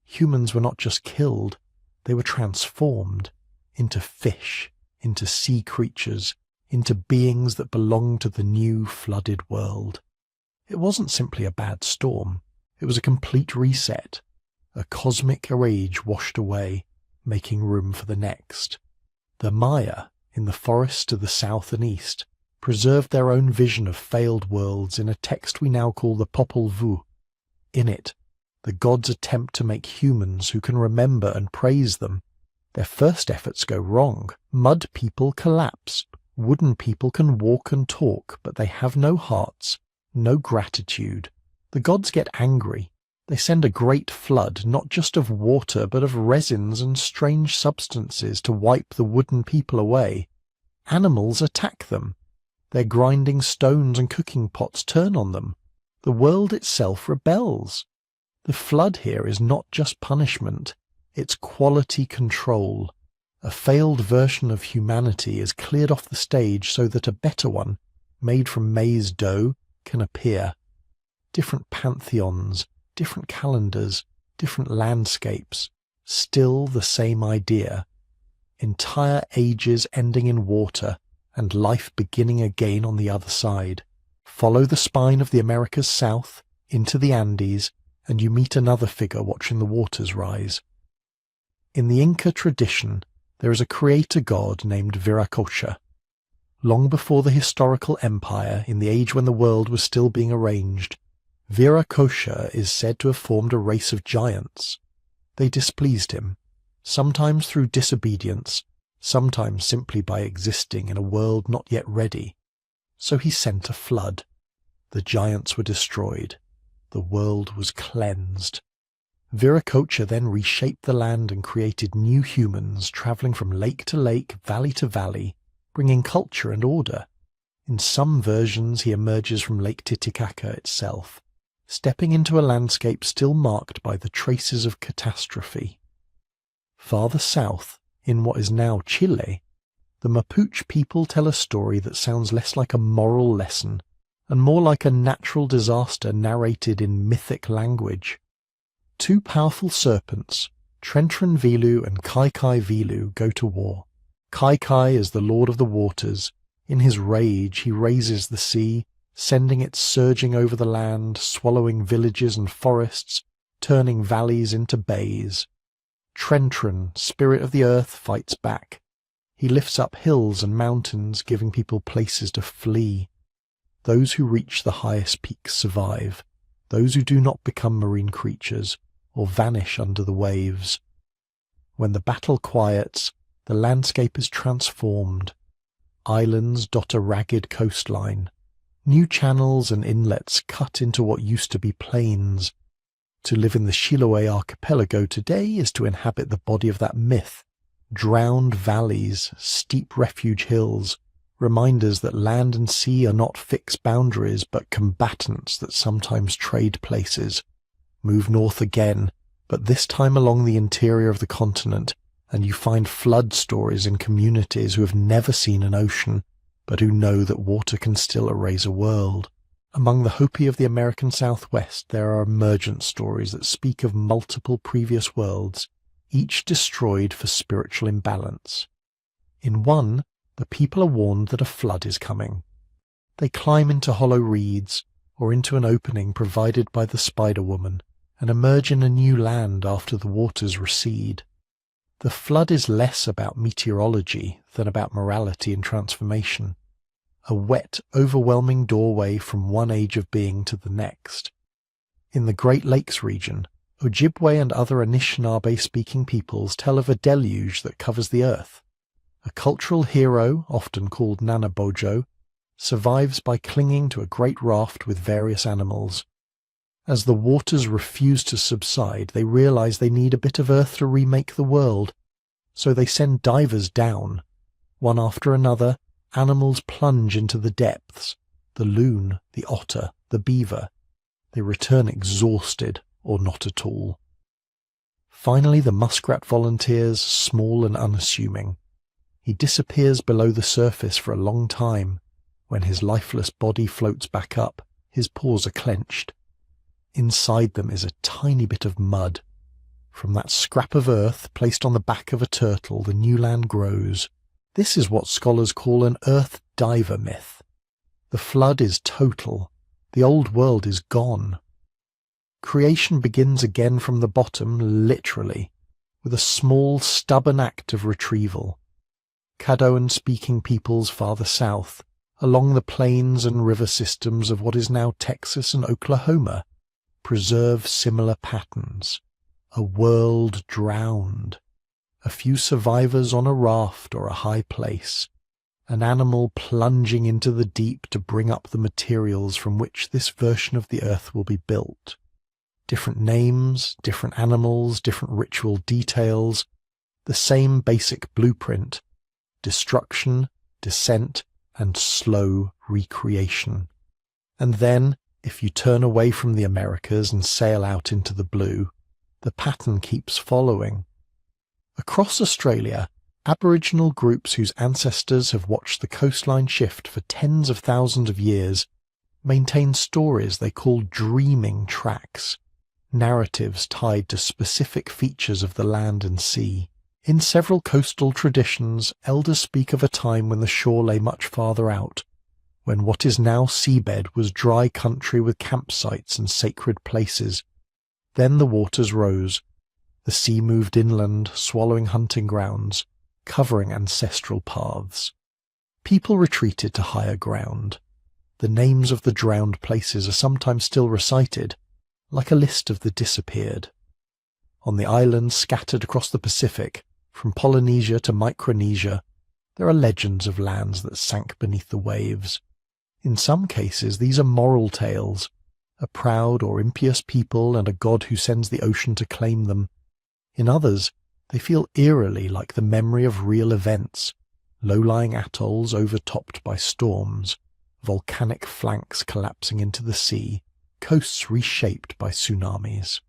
Humans were not just killed, they were transformed into fish, into sea creatures, into beings that belonged to the new flooded world. It wasn't simply a bad storm, it was a complete reset, a cosmic rage washed away, making room for the next. The Maya, in the forests to the south and east, preserved their own vision of failed worlds in a text we now call the Popol Vuh. In it, the gods attempt to make humans who can remember and praise them. Their first efforts go wrong. Mud people collapse. Wooden people can walk and talk, but they have no hearts, no gratitude. The gods get angry. They send a great flood, not just of water, but of resins and strange substances to wipe the wooden people away. Animals attack them. Their grinding stones and cooking pots turn on them. The world itself rebels. The flood here is not just punishment, it's quality control. A failed version of humanity is cleared off the stage so that a better one, made from maize dough, can appear. Different pantheons, different calendars, different landscapes, still the same idea. Entire ages ending in water, and life beginning again on the other side. Follow the spine of the Americas south, into the Andes, and you meet another figure watching the waters rise. In the Inca tradition, there is a creator god named Viracocha. Long before the historical empire, in the age when the world was still being arranged, Viracocha is said to have formed a race of giants. They displeased him, sometimes through disobedience, sometimes simply by existing in a world not yet ready. So he sent a flood. The giants were destroyed. The world was cleansed. Viracocha then reshaped the land and created new humans travelling from lake to lake, valley to valley, bringing culture and order. In some versions he emerges from Lake Titicaca itself, stepping into a landscape still marked by the traces of catastrophe. Farther south, in what is now Chile, the Mapuche people tell a story that sounds less like a moral lesson and more like a natural disaster narrated in mythic language. Two powerful serpents, Trentren Vilu and Kai Kai Vilu, go to war. Kai Kai is the lord of the waters. In his rage he raises the sea, sending it surging over the land, swallowing villages and forests, turning valleys into bays. Trentren, spirit of the earth, fights back. He lifts up hills and mountains, giving people places to flee. Those who reach the highest peaks survive. Those who do not become marine creatures, or vanish under the waves. When the battle quiets, the landscape is transformed. Islands dot a ragged coastline. New channels and inlets cut into what used to be plains. To live in the Chiloé archipelago today is to inhabit the body of that myth. Drowned valleys, steep refuge hills, reminders that land and sea are not fixed boundaries but combatants that sometimes trade places. Move north again, but this time along the interior of the continent, and you find flood stories in communities who have never seen an ocean, but who know that water can still erase a world. Among the Hopi of the American Southwest, there are emergent stories that speak of multiple previous worlds, each destroyed for spiritual imbalance. In one, the people are warned that a flood is coming. They climb into hollow reeds, or into an opening provided by the Spider-Woman, and emerge in a new land after the waters recede. The flood is less about meteorology than about morality and transformation. A wet, overwhelming doorway from one age of being to the next. In the Great Lakes region, Ojibwe and other Anishinaabe-speaking peoples tell of a deluge that covers the earth. A cultural hero, often called Nanabojo, survives by clinging to a great raft with various animals. As the waters refuse to subside, they realize they need a bit of earth to remake the world, so they send divers down. One after another, animals plunge into the depths, the loon, the otter, the beaver. They return exhausted or not at all. Finally, the muskrat volunteers, small and unassuming. He disappears below the surface for a long time. When his lifeless body floats back up, his paws are clenched. Inside them is a tiny bit of mud. From that scrap of earth placed on the back of a turtle, the new land grows. This is what scholars call an earth diver myth. The flood is total. The old world is gone. Creation begins again from the bottom, literally, with a small, stubborn act of retrieval. Caddoan-speaking peoples farther south, along the plains and river systems of what is now Texas and Oklahoma, preserve similar patterns. A world drowned. A few survivors on a raft or a high place. An animal plunging into the deep to bring up the materials from which this version of the earth will be built. Different names, different animals, different ritual details, the same basic blueprint: destruction, descent, and slow recreation. And then, If you turn away from the Americas and sail out into the blue, the pattern keeps following. Across Australia, Aboriginal groups whose ancestors have watched the coastline shift for tens of thousands of years maintain stories they call dreaming tracks, narratives tied to specific features of the land and sea. In several coastal traditions, elders speak of a time when the shore lay much farther out, when what is now seabed was dry country with campsites and sacred places. Then the waters rose. The sea moved inland, swallowing hunting grounds, covering ancestral paths. People retreated to higher ground. The names of the drowned places are sometimes still recited, like a list of the disappeared. On the islands scattered across the Pacific, from Polynesia to Micronesia, there are legends of lands that sank beneath the waves. In some cases, these are moral tales, a proud or impious people and a god who sends the ocean to claim them. In others, they feel eerily like the memory of real events, low-lying atolls overtopped by storms, volcanic flanks collapsing into the sea, coasts reshaped by tsunamis.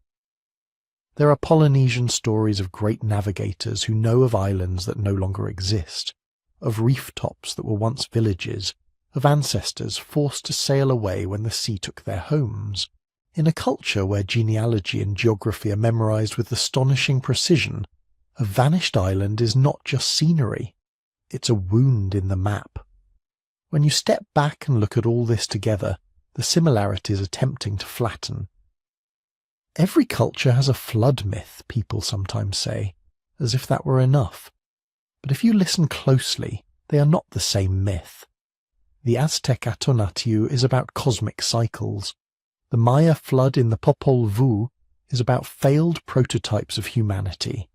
There are Polynesian stories of great navigators who know of islands that no longer exist, of reef tops that were once villages, of ancestors forced to sail away when the sea took their homes. In a culture where genealogy and geography are memorized with astonishing precision, a vanished island is not just scenery, it's a wound in the map. When you step back and look at all this together, the similarities are tempting to flatten. Every culture has a flood myth, people sometimes say, as if that were enough. But if you listen closely, they are not the same myth. The Aztec Atonatiu is about cosmic cycles. The Maya flood in the Popol Vuh is about failed prototypes of humanity.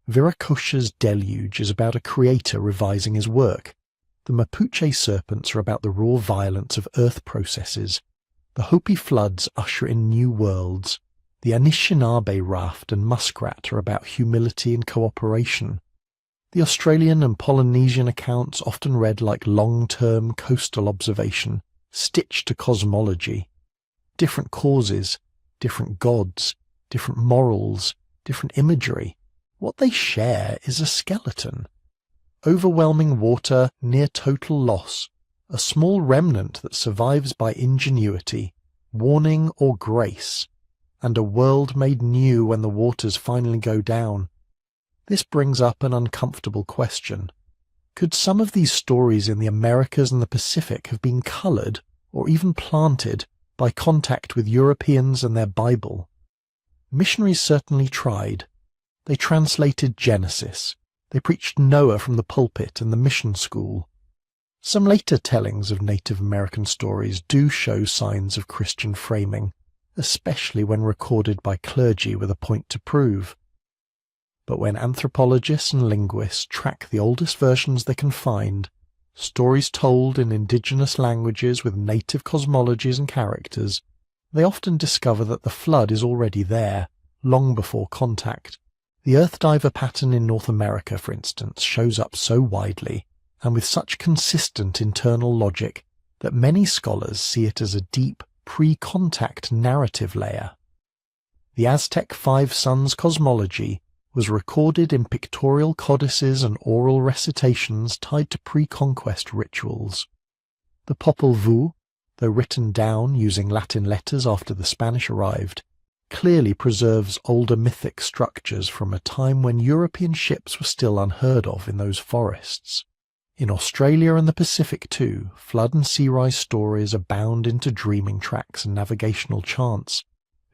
Viracocha's deluge is about a creator revising his work. The Mapuche serpents are about the raw violence of earth processes. The Hopi floods usher in new worlds. The Anishinaabe raft and muskrat are about humility and cooperation. The Australian and Polynesian accounts often read like long-term coastal observation, stitched to cosmology. Different causes, different gods, different morals, different imagery. What they share is a skeleton. Overwhelming water, near total loss, a small remnant that survives by ingenuity, warning or grace, and a world made new when the waters finally go down. This brings up an uncomfortable question. Could some of these stories in the Americas and the Pacific have been coloured, or even planted, by contact with Europeans and their Bible? Missionaries certainly tried. They translated Genesis. They preached Noah from the pulpit and the mission school. Some later tellings of Native American stories do show signs of Christian framing, especially when recorded by clergy with a point to prove. But when anthropologists and linguists track the oldest versions they can find, stories told in indigenous languages with native cosmologies and characters, they often discover that the flood is already there, long before contact. The earth diver pattern in North America, for instance, shows up so widely, and with such consistent internal logic, that many scholars see it as a deep, pre-contact narrative layer. The Aztec Five Suns cosmology was recorded in pictorial codices and oral recitations tied to pre-conquest rituals. The Popol Vuh, though written down using Latin letters after the Spanish arrived, clearly preserves older mythic structures from a time when European ships were still unheard of in those forests. In Australia and the Pacific too, flood and sea rise stories abound into dreaming tracks and navigational chants,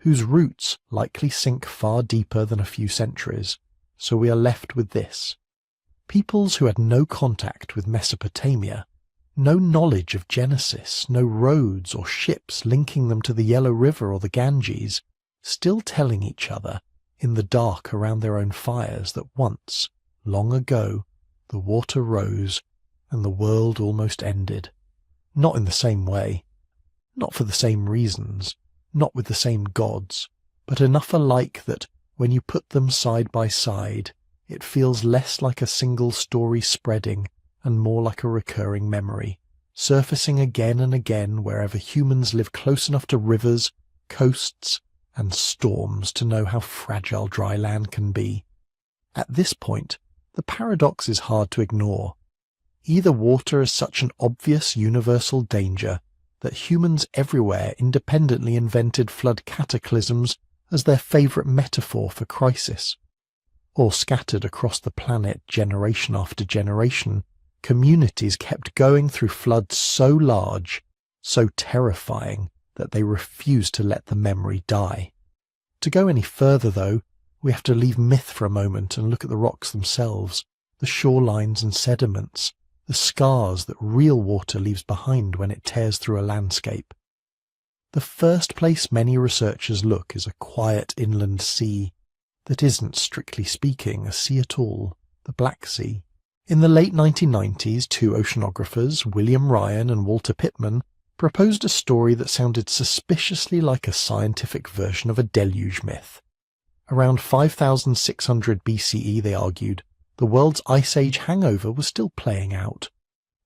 whose roots likely sink far deeper than a few centuries, so we are left with this. Peoples who had no contact with Mesopotamia, no knowledge of Genesis, no roads or ships linking them to the Yellow River or the Ganges, still telling each other, in the dark around their own fires, that once, long ago, the water rose and the world almost ended. Not in the same way, not for the same reasons, not with the same gods, but enough alike that, when you put them side by side, it feels less like a single story spreading and more like a recurring memory, surfacing again and again wherever humans live close enough to rivers, coasts, and storms to know how fragile dry land can be. At this point, the paradox is hard to ignore. Either water is such an obvious universal danger that humans everywhere independently invented flood cataclysms as their favourite metaphor for crisis, or scattered across the planet generation after generation, communities kept going through floods so large, so terrifying, that they refused to let the memory die. To go any further, though, we have to leave myth for a moment and look at the rocks themselves, the shorelines and sediments, the scars that real water leaves behind when it tears through a landscape. The first place many researchers look is a quiet inland sea that isn't, strictly speaking, a sea at all, the Black Sea. In the late 1990s, two oceanographers, William Ryan and Walter Pittman, proposed a story that sounded suspiciously like a scientific version of a deluge myth. Around 5600 BCE, they argued, the world's Ice Age hangover was still playing out.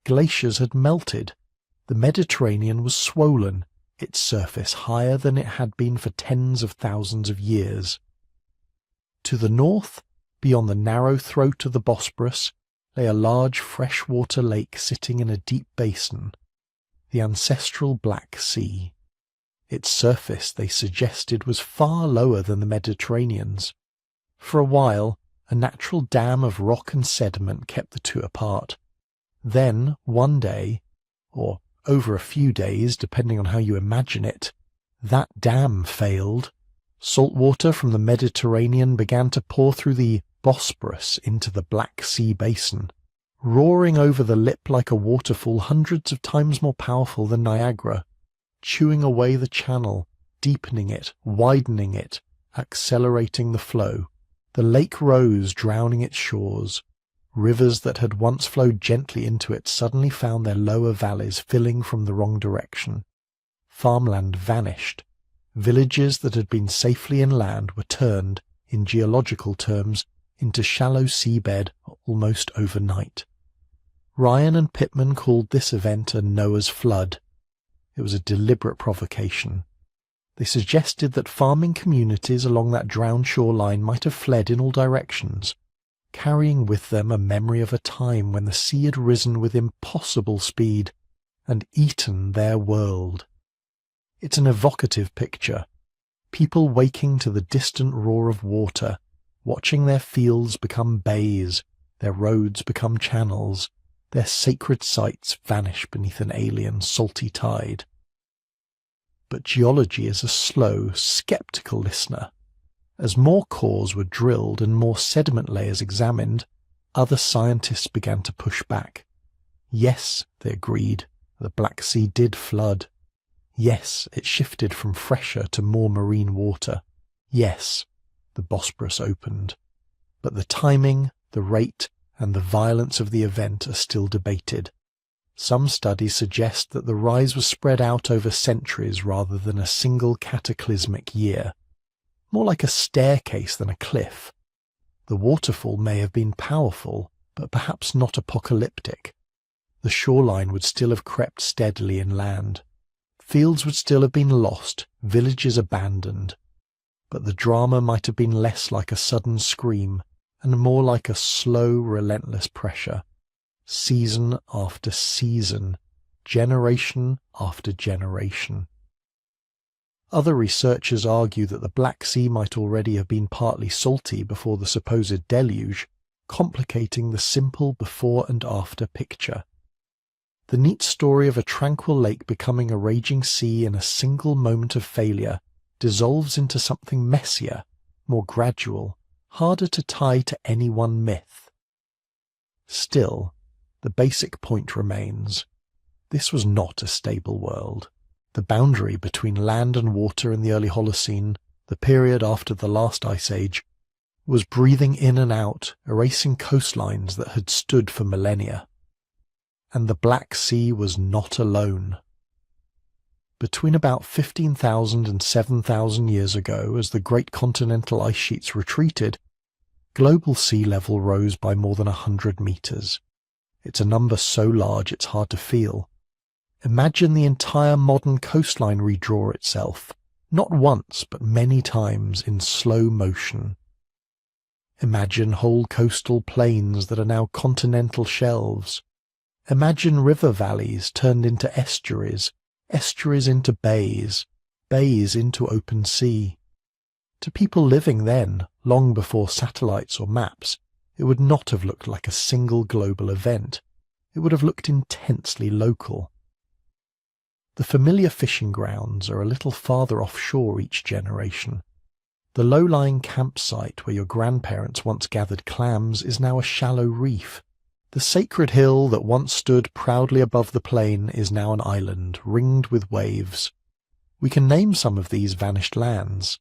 Glaciers had melted. The Mediterranean was swollen, its surface higher than it had been for tens of thousands of years. To the north, beyond the narrow throat of the Bosporus, lay a large freshwater lake sitting in a deep basin, the ancestral Black Sea. Its surface, they suggested, was far lower than the Mediterranean's. For a while, a natural dam of rock and sediment kept the two apart. Then, one day, or over a few days, depending on how you imagine it, that dam failed. Salt water from the Mediterranean began to pour through the Bosporus into the Black Sea basin, roaring over the lip like a waterfall hundreds of times more powerful than Niagara, chewing away the channel, deepening it, widening it, accelerating the flow. The lake rose, drowning its shores. Rivers that had once flowed gently into it suddenly found their lower valleys filling from the wrong direction. Farmland vanished. Villages that had been safely inland were turned, in geological terms, into shallow seabed almost overnight. Ryan and Pittman called this event a Noah's flood. It was a deliberate provocation. They suggested that farming communities along that drowned shoreline might have fled in all directions, carrying with them a memory of a time when the sea had risen with impossible speed and eaten their world. It's an evocative picture. People waking to the distant roar of water, watching their fields become bays, their roads become channels, their sacred sites vanish beneath an alien salty tide. But geology is a slow, sceptical listener. As more cores were drilled and more sediment layers examined, other scientists began to push back. Yes, they agreed, the Black Sea did flood. Yes, it shifted from fresher to more marine water. Yes, the Bosporus opened. But the timing, the rate, and the violence of the event are still debated. Some studies suggest that the rise was spread out over centuries rather than a single cataclysmic year, more like a staircase than a cliff. The waterfall may have been powerful, but perhaps not apocalyptic. The shoreline would still have crept steadily inland. Fields would still have been lost, villages abandoned. But the drama might have been less like a sudden scream and more like a slow, relentless pressure. Season after season, generation after generation. Other researchers argue that the Black Sea might already have been partly salty before the supposed deluge, complicating the simple before and after picture. The neat story of a tranquil lake becoming a raging sea in a single moment of failure dissolves into something messier, more gradual, harder to tie to any one myth. Still, the basic point remains. This was not a stable world. The boundary between land and water in the early Holocene, the period after the last Ice Age, was breathing in and out, erasing coastlines that had stood for millennia. And the Black Sea was not alone. Between about 15,000 and 7,000 years ago, as the great continental ice sheets retreated, global sea level rose by more than 100 meters. It's a number so large it's hard to feel, Imagine the entire modern coastline redraw itself, not once but many times in slow motion. Imagine whole coastal plains that are now continental shelves. Imagine river valleys turned into estuaries, estuaries into bays, bays into open sea. To people living then, long before satellites or maps, it would not have looked like a single global event. It would have looked intensely local. The familiar fishing grounds are a little farther offshore each generation. The low-lying campsite where your grandparents once gathered clams is now a shallow reef. The sacred hill that once stood proudly above the plain is now an island ringed with waves. We can name some of these vanished lands.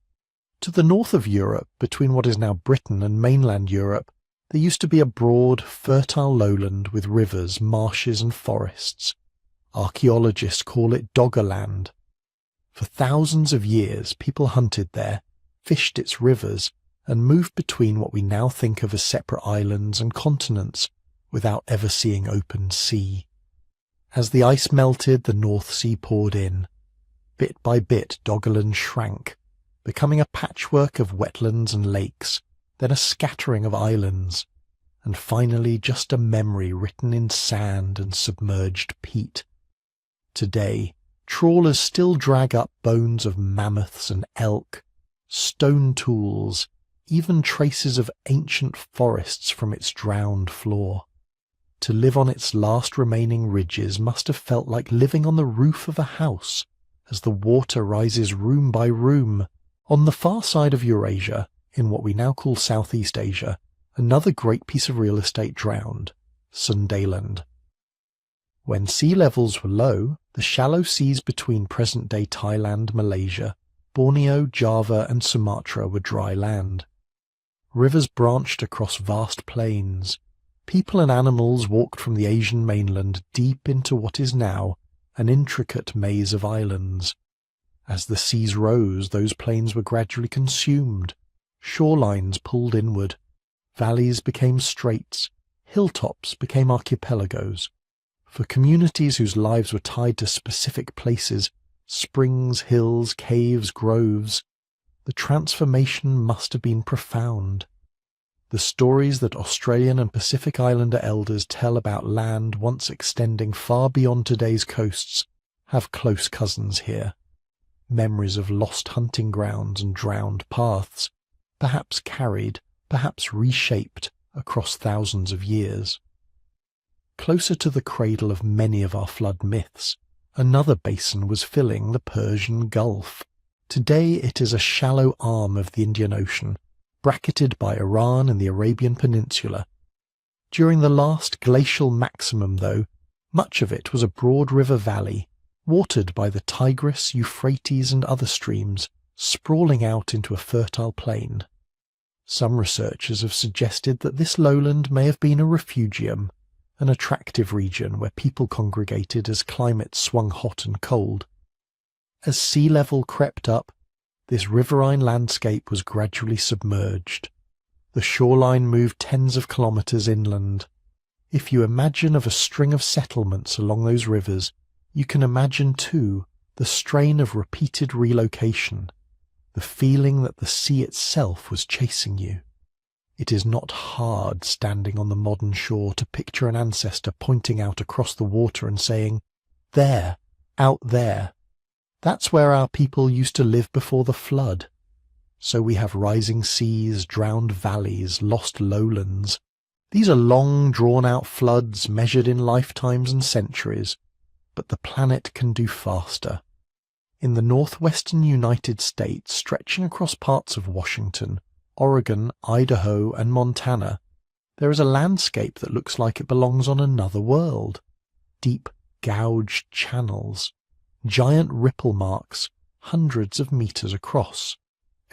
To the north of Europe, between what is now Britain and mainland Europe, there used to be a broad, fertile lowland with rivers, marshes and forests. Archaeologists call it Doggerland. For thousands of years, people hunted there, fished its rivers, and moved between what we now think of as separate islands and continents, without ever seeing open sea. As the ice melted, the North Sea poured in. Bit by bit, Doggerland shrank, becoming a patchwork of wetlands and lakes, then a scattering of islands, and finally just a memory written in sand and submerged peat. Today, trawlers still drag up bones of mammoths and elk, stone tools, even traces of ancient forests from its drowned floor. To live on its last remaining ridges must have felt like living on the roof of a house, as the water rises room by room. On the far side of Eurasia, in what we now call Southeast Asia, another great piece of real estate drowned, Sundaland. When sea levels were low, the shallow seas between present-day Thailand, Malaysia, Borneo, Java and Sumatra were dry land. Rivers branched across vast plains. People and animals walked from the Asian mainland deep into what is now an intricate maze of islands. As the seas rose, those plains were gradually consumed. Shorelines pulled inward. Valleys became straits. Hilltops became archipelagos. For communities whose lives were tied to specific places, springs, hills, caves, groves, the transformation must have been profound. The stories that Australian and Pacific Islander elders tell about land once extending far beyond today's coasts have close cousins here. Memories of lost hunting grounds and drowned paths, perhaps carried, perhaps reshaped across thousands of years. Closer to the cradle of many of our flood myths, another basin was filling the Persian Gulf. Today it is a shallow arm of the Indian Ocean, bracketed by Iran and the Arabian Peninsula. During the last glacial maximum, though, much of it was a broad river valley, watered by the Tigris, Euphrates and other streams, sprawling out into a fertile plain. Some researchers have suggested that this lowland may have been a refugium, an attractive region where people congregated as climates swung hot and cold. As sea level crept up, this riverine landscape was gradually submerged. The shoreline moved tens of kilometres inland. If you imagine of a string of settlements along those rivers, you can imagine too the strain of repeated relocation, the feeling that the sea itself was chasing you. It is not hard standing on the modern shore to picture an ancestor pointing out across the water and saying, "There, out there. That's where our people used to live before the flood." So we have rising seas, drowned valleys, lost lowlands. These are long, drawn-out floods measured in lifetimes and centuries, but the planet can do faster. In the northwestern United States, stretching across parts of Washington, Oregon, Idaho, and Montana, there is a landscape that looks like it belongs on another world. Deep, gouged channels, giant ripple marks, hundreds of meters across,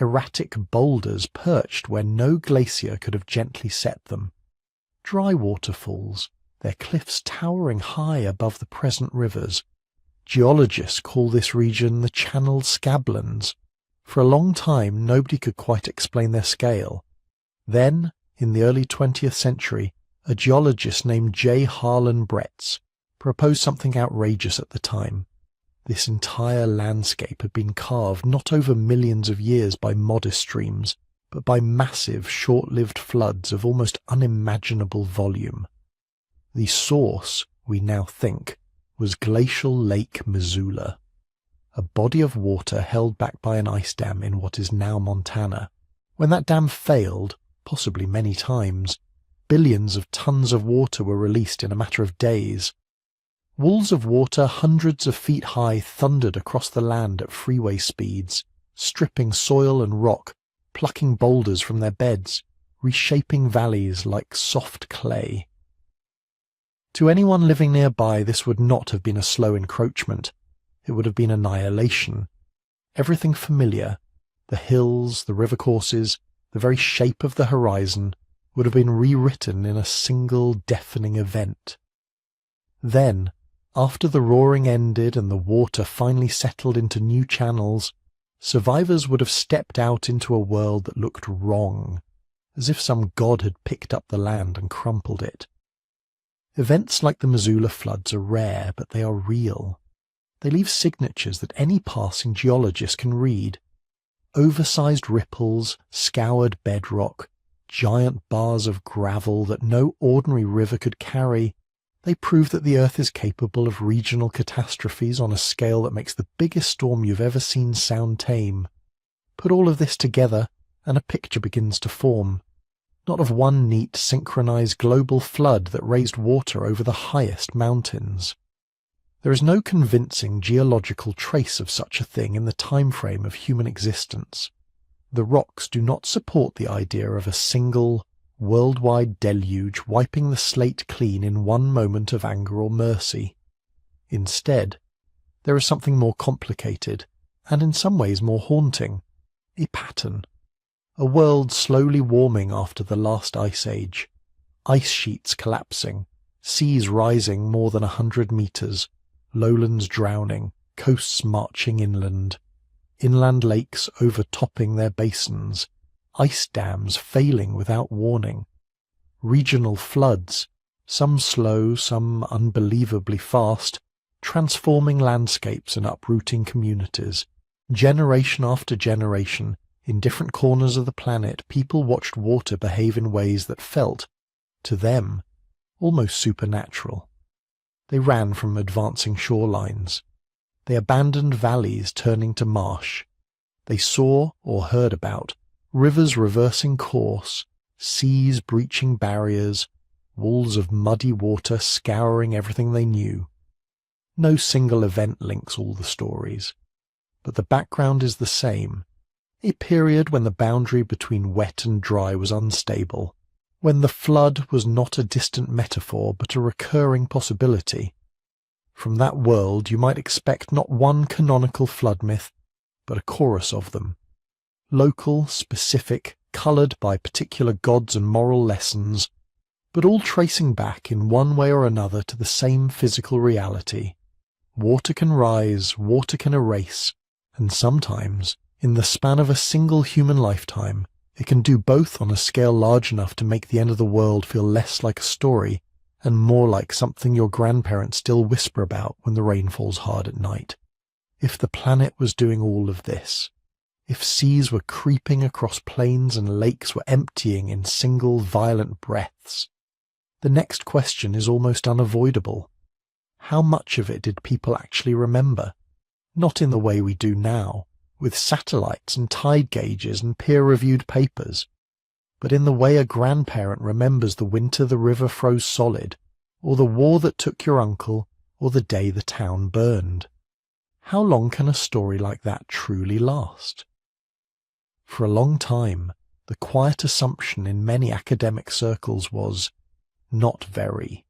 erratic boulders perched where no glacier could have gently set them, dry waterfalls, their cliffs towering high above the present rivers. Geologists call this region the Channel Scablands. For a long time, nobody could quite explain their scale. Then, in the early 20th century, a geologist named J. Harlan Bretz proposed something outrageous at the time. This entire landscape had been carved not over millions of years by modest streams, but by massive, short-lived floods of almost unimaginable volume. The source, we now think, was Glacial Lake Missoula, a body of water held back by an ice dam in what is now Montana. When that dam failed, possibly many times, billions of tons of water were released in a matter of days. Walls of water hundreds of feet high thundered across the land at freeway speeds, stripping soil and rock, plucking boulders from their beds, reshaping valleys like soft clay. To anyone living nearby, this would not have been a slow encroachment. It would have been annihilation. Everything familiar, the hills, the river courses, the very shape of the horizon, would have been rewritten in a single deafening event. Then, after the roaring ended and the water finally settled into new channels, survivors would have stepped out into a world that looked wrong, as if some god had picked up the land and crumpled it. Events like the Missoula floods are rare, but they are real. They leave signatures that any passing geologist can read. Oversized ripples, scoured bedrock, giant bars of gravel that no ordinary river could carry. They prove that the Earth is capable of regional catastrophes on a scale that makes the biggest storm you've ever seen sound tame. Put all of this together, and a picture begins to form. Not of one neat, synchronized global flood that raised water over the highest mountains. There is no convincing geological trace of such a thing in the time frame of human existence. The rocks do not support the idea of a single, worldwide deluge wiping the slate clean in one moment of anger or mercy. Instead, there is something more complicated, and in some ways more haunting, a pattern. A world slowly warming after the last ice age, ice sheets collapsing, seas rising more than 100 meters, lowlands drowning, coasts marching inland lakes overtopping their basins, ice dams failing without warning, regional floods, some slow, some unbelievably fast, transforming landscapes and uprooting communities. Generation after generation, in different corners of the planet, people watched water behave in ways that felt, to them, almost supernatural. They ran from advancing shorelines. They abandoned valleys turning to marsh. They saw, or heard about, rivers reversing course, seas breaching barriers, walls of muddy water scouring everything they knew. No single event links all the stories, but the background is the same. A period when the boundary between wet and dry was unstable, when the flood was not a distant metaphor but a recurring possibility. From that world you might expect not one canonical flood myth, but a chorus of them. Local, specific, coloured by particular gods and moral lessons, but all tracing back in one way or another to the same physical reality. Water can rise, water can erase, and sometimes, in the span of a single human lifetime, it can do both on a scale large enough to make the end of the world feel less like a story and more like something your grandparents still whisper about when the rain falls hard at night. If the planet was doing all of this, if seas were creeping across plains and lakes were emptying in single violent breaths, the next question is almost unavoidable. How much of it did people actually remember? Not in the way we do now, with satellites and tide gauges and peer-reviewed papers, but in the way a grandparent remembers the winter the river froze solid, or the war that took your uncle, or the day the town burned. How long can a story like that truly last? For a long time, the quiet assumption in many academic circles was, not very.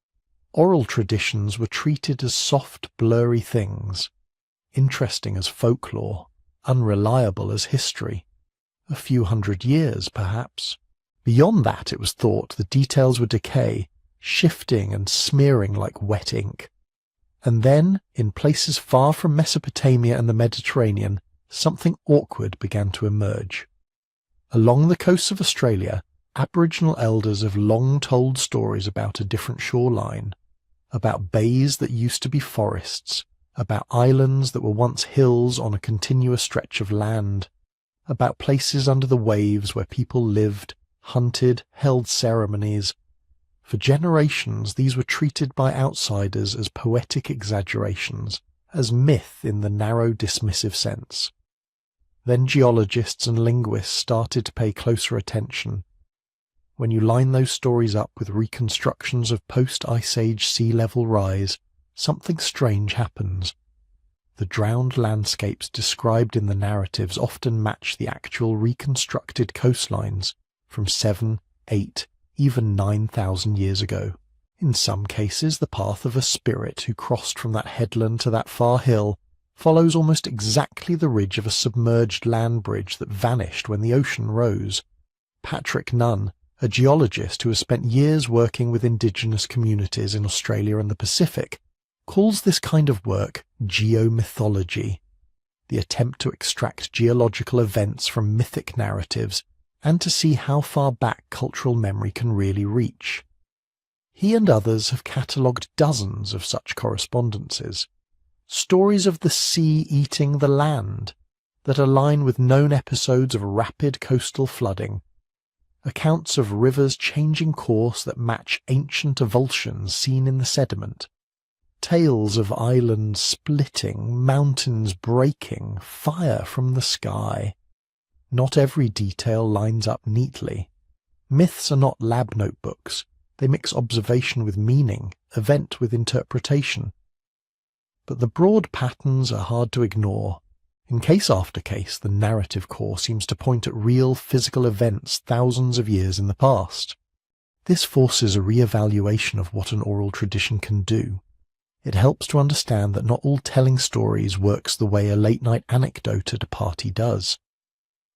Oral traditions were treated as soft, blurry things, interesting as folklore, unreliable as history. A few hundred years, perhaps. Beyond that, it was thought the details would decay, shifting and smearing like wet ink. And then, in places far from Mesopotamia and the Mediterranean, something awkward began to emerge. Along the coasts of Australia, Aboriginal elders have long told stories about a different shoreline, about bays that used to be forests, about islands that were once hills on a continuous stretch of land, about places under the waves where people lived, hunted, held ceremonies. For generations, these were treated by outsiders as poetic exaggerations, as myth in the narrow dismissive sense. Then geologists and linguists started to pay closer attention. When you line those stories up with reconstructions of post-Ice Age sea level rise, something strange happens. The drowned landscapes described in the narratives often match the actual reconstructed coastlines from 7, 8, even 9,000 years ago. In some cases, the path of a spirit who crossed from that headland to that far hill follows almost exactly the ridge of a submerged land bridge that vanished when the ocean rose. Patrick Nunn, a geologist who has spent years working with indigenous communities in Australia and the Pacific, calls this kind of work geomythology, the attempt to extract geological events from mythic narratives and to see how far back cultural memory can really reach. He and others have catalogued dozens of such correspondences, stories of the sea eating the land that align with known episodes of rapid coastal flooding, accounts of rivers changing course that match ancient avulsions seen in the sediment, tales of islands splitting, mountains breaking, fire from the sky. Not every detail lines up neatly. Myths are not lab notebooks. They mix observation with meaning, event with interpretation. But the broad patterns are hard to ignore. In case after case, the narrative core seems to point at real physical events thousands of years in the past. This forces a re-evaluation of what an oral tradition can do. It helps to understand that not all telling stories works the way a late-night anecdote at a party does.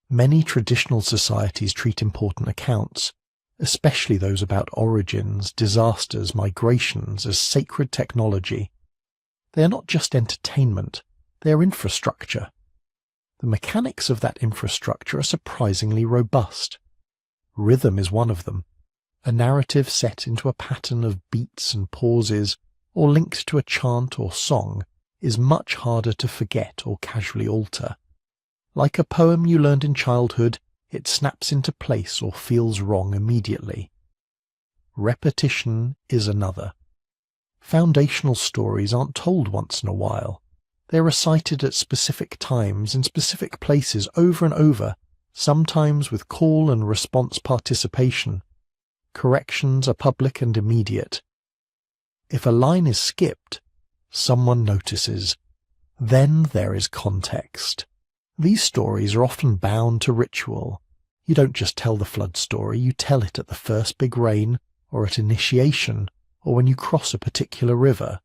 Many traditional societies treat important accounts, especially those about origins, disasters, migrations, as sacred technology. They are not just entertainment, they are infrastructure. The mechanics of that infrastructure are surprisingly robust. Rhythm is one of them. A narrative set into a pattern of beats and pauses, or linked to a chant or song, is much harder to forget or casually alter. Like a poem you learned in childhood, it snaps into place or feels wrong immediately. Repetition is another. Foundational stories aren't told once in a while. They're recited at specific times in specific places over and over, sometimes with call and response participation. Corrections are public and immediate. If a line is skipped, someone notices. Then there is context. These stories are often bound to ritual. You don't just tell the flood story, you tell it at the first big rain, or at initiation, or when you cross a particular river.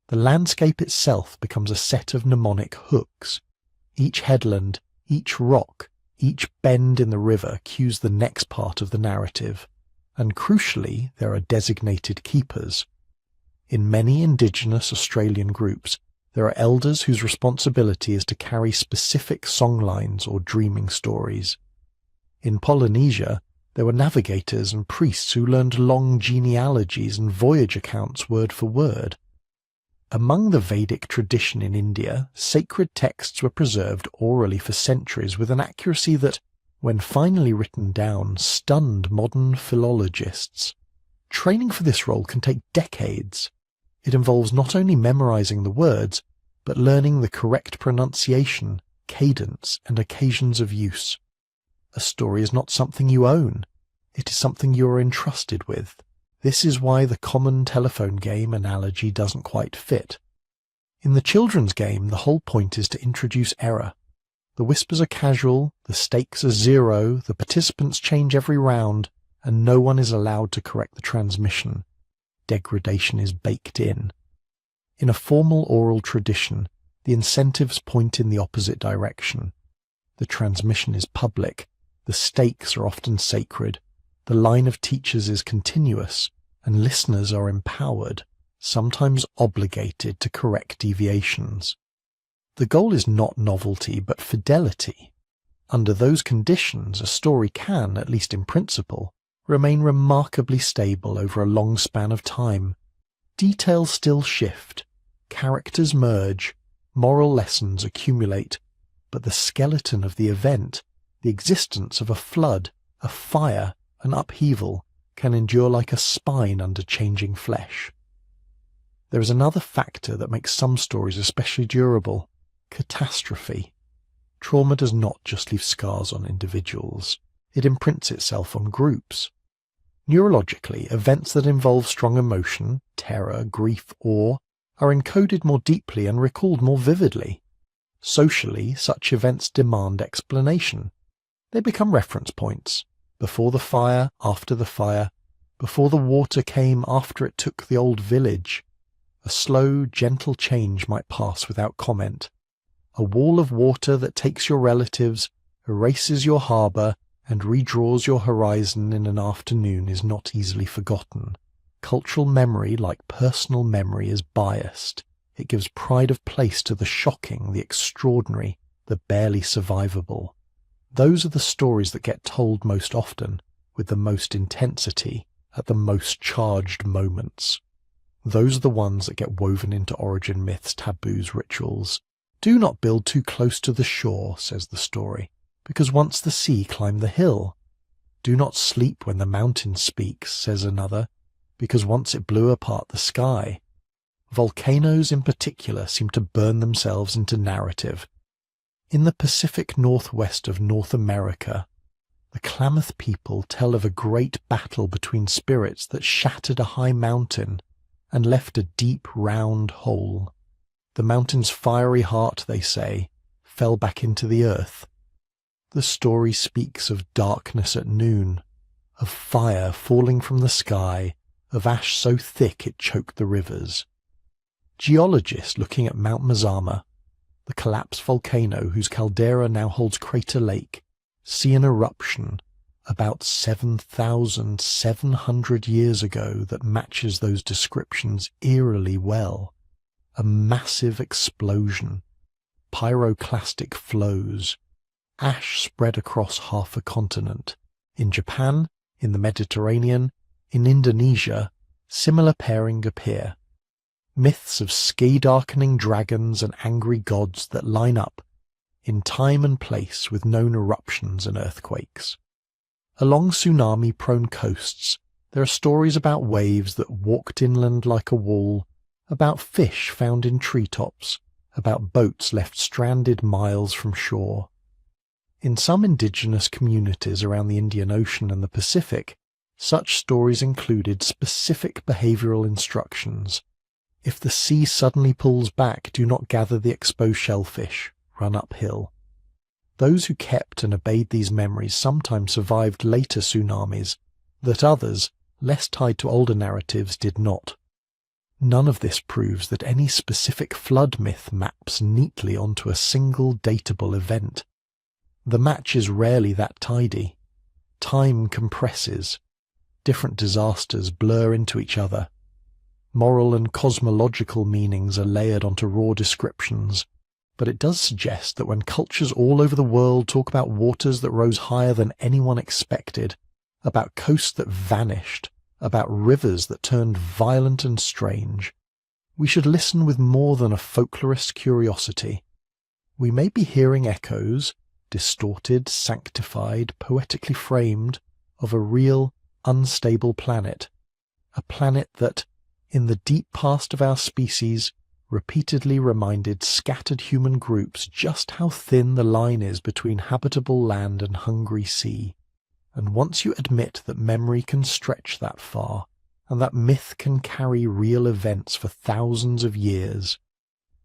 The landscape itself becomes a set of mnemonic hooks. Each headland, each rock, each bend in the river cues the next part of the narrative, and crucially there are designated keepers. In many indigenous Australian groups, there are elders whose responsibility is to carry specific songlines or dreaming stories. In Polynesia, there were navigators and priests who learned long genealogies and voyage accounts word for word. Among the Vedic tradition in India, sacred texts were preserved orally for centuries with an accuracy that, when finally written down, stunned modern philologists. Training for this role can take decades. It involves not only memorizing the words, but learning the correct pronunciation, cadence, and occasions of use. A story is not something you own. It is something you are entrusted with. This is why the common telephone game analogy doesn't quite fit. In the children's game, the whole point is to introduce error. The whispers are casual, the stakes are zero, the participants change every round, and no one is allowed to correct the transmission. Degradation is baked in. In a formal oral tradition, the incentives point in the opposite direction. The transmission is public, the stakes are often sacred, the line of teachers is continuous, and listeners are empowered, sometimes obligated to correct deviations. The goal is not novelty, but fidelity. Under those conditions, a story can, at least in principle, remain remarkably stable over a long span of time. Details still shift, characters merge, moral lessons accumulate, but the skeleton of the event, the existence of a flood, a fire, an upheaval, can endure like a spine under changing flesh. There is another factor that makes some stories especially durable: catastrophe. Trauma does not just leave scars on individuals, it imprints itself on groups. Neurologically, events that involve strong emotion, terror, grief, awe, are encoded more deeply and recalled more vividly. Socially, such events demand explanation. They become reference points. Before the fire, after the fire, before the water came, after it took the old village. A slow, gentle change might pass without comment. A wall of water that takes your relatives, erases your harbour, and redraws your horizon in an afternoon is not easily forgotten. Cultural memory, like personal memory, is biased. It gives pride of place to the shocking, the extraordinary, the barely survivable. Those are the stories that get told most often, with the most intensity, at the most charged moments. Those are the ones that get woven into origin myths, taboos, rituals. Do not build too close to the shore, says the story, because once the sea climbed the hill. Do not sleep when the mountain speaks, says another, because once it blew apart the sky. Volcanoes in particular seem to burn themselves into narrative. In the Pacific Northwest of North America, the Klamath people tell of a great battle between spirits that shattered a high mountain and left a deep round hole. The mountain's fiery heart, they say, fell back into the earth. The story speaks of darkness at noon, of fire falling from the sky, of ash so thick it choked the rivers. Geologists looking at Mount Mazama, the collapsed volcano whose caldera now holds Crater Lake, see an eruption about 7,700 years ago that matches those descriptions eerily well. A massive explosion, pyroclastic flows, ash spread across half a continent. In Japan, in the Mediterranean, in Indonesia, similar pairing appear. Myths of sky-darkening dragons and angry gods that line up, in time and place with known eruptions and earthquakes. Along tsunami-prone coasts, there are stories about waves that walked inland like a wall, about fish found in treetops, about boats left stranded miles from shore. In some indigenous communities around the Indian Ocean and the Pacific, such stories included specific behavioral instructions. If the sea suddenly pulls back, do not gather the exposed shellfish, run uphill. Those who kept and obeyed these memories sometimes survived later tsunamis, that others, less tied to older narratives, did not. None of this proves that any specific flood myth maps neatly onto a single datable event. The match is rarely that tidy. Time compresses. Different disasters blur into each other. Moral and cosmological meanings are layered onto raw descriptions, but it does suggest that when cultures all over the world talk about waters that rose higher than anyone expected, about coasts that vanished, about rivers that turned violent and strange, we should listen with more than a folklorist's curiosity. We may be hearing echoes, distorted, sanctified, poetically framed, of a real, unstable planet, a planet that, in the deep past of our species, repeatedly reminded scattered human groups just how thin the line is between habitable land and hungry sea. And once you admit that memory can stretch that far, and that myth can carry real events for thousands of years,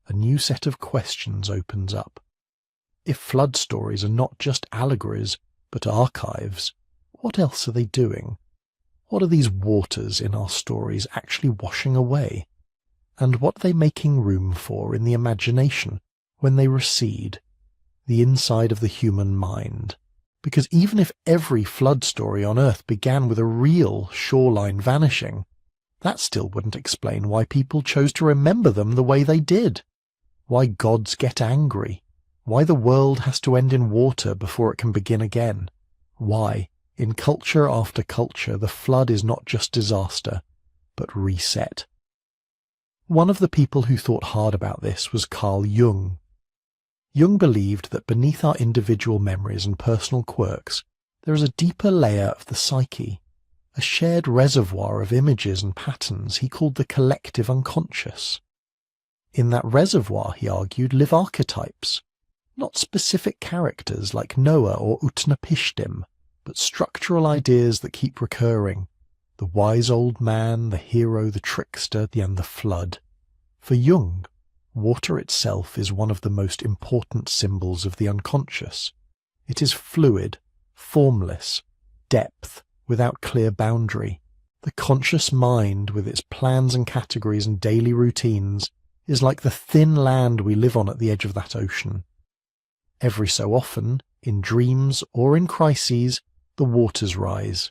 a new set of questions opens up. If flood stories are not just allegories, but archives, what else are they doing? What are these waters in our stories actually washing away? And what are they making room for in the imagination when they recede? The inside of the human mind. Because even if every flood story on Earth began with a real shoreline vanishing, that still wouldn't explain why people chose to remember them the way they did. Why gods get angry. Why the world has to end in water before it can begin again. Why, in culture after culture, the flood is not just disaster, but reset. One of the people who thought hard about this was Carl Jung. Jung believed that beneath our individual memories and personal quirks, there is a deeper layer of the psyche, a shared reservoir of images and patterns he called the collective unconscious. In that reservoir, he argued, live archetypes, not specific characters like Noah or Utnapishtim, but structural ideas that keep recurring, the wise old man, the hero, the trickster, and the flood. For Jung, water itself is one of the most important symbols of the unconscious. It is fluid, formless, depth, without clear boundary. The conscious mind, with its plans and categories and daily routines, is like the thin land we live on at the edge of that ocean. Every so often, in dreams or in crises, the waters rise.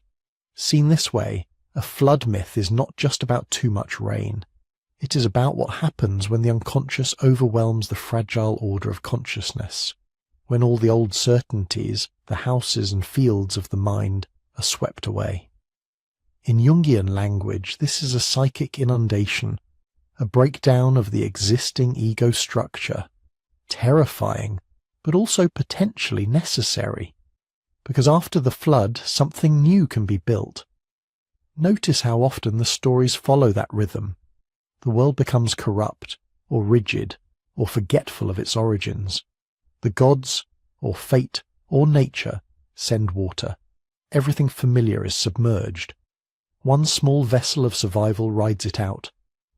Seen this way, a flood myth is not just about too much rain. It is about what happens when the unconscious overwhelms the fragile order of consciousness, when all the old certainties, the houses and fields of the mind, are swept away. In Jungian language, this is a psychic inundation, a breakdown of the existing ego structure, terrifying, but also potentially necessary, because after the flood, something new can be built. Notice how often the stories follow that rhythm. The world becomes corrupt, or rigid, or forgetful of its origins. The gods, or fate, or nature send water. Everything familiar is submerged. One small vessel of survival rides it out.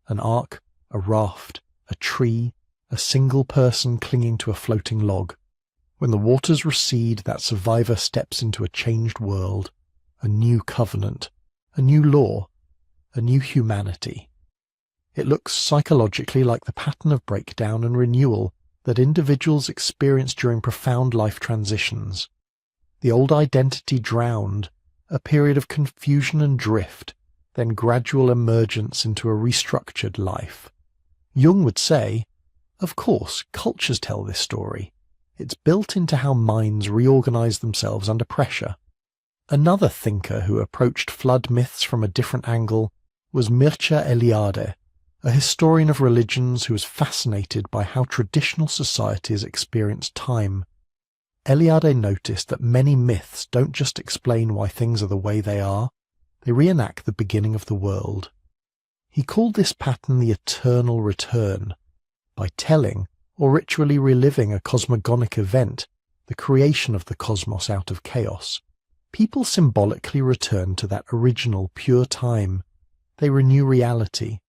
An ark, a raft, a tree, a single person clinging to a floating log. When the waters recede, that survivor steps into a changed world, a new covenant, a new law, a new humanity. It looks psychologically like the pattern of breakdown and renewal that individuals experience during profound life transitions. The old identity drowned, a period of confusion and drift, then gradual emergence into a restructured life. Jung would say, of course, cultures tell this story. It's built into how minds reorganize themselves under pressure. Another thinker who approached flood myths from a different angle was Mircea Eliade, a historian of religions who was fascinated by how traditional societies experience time. Eliade noticed that many myths don't just explain why things are the way they are, they reenact the beginning of the world. He called this pattern the eternal return. By telling or ritually reliving a cosmogonic event, the creation of the cosmos out of chaos, people symbolically return to that original pure time. They renew reality.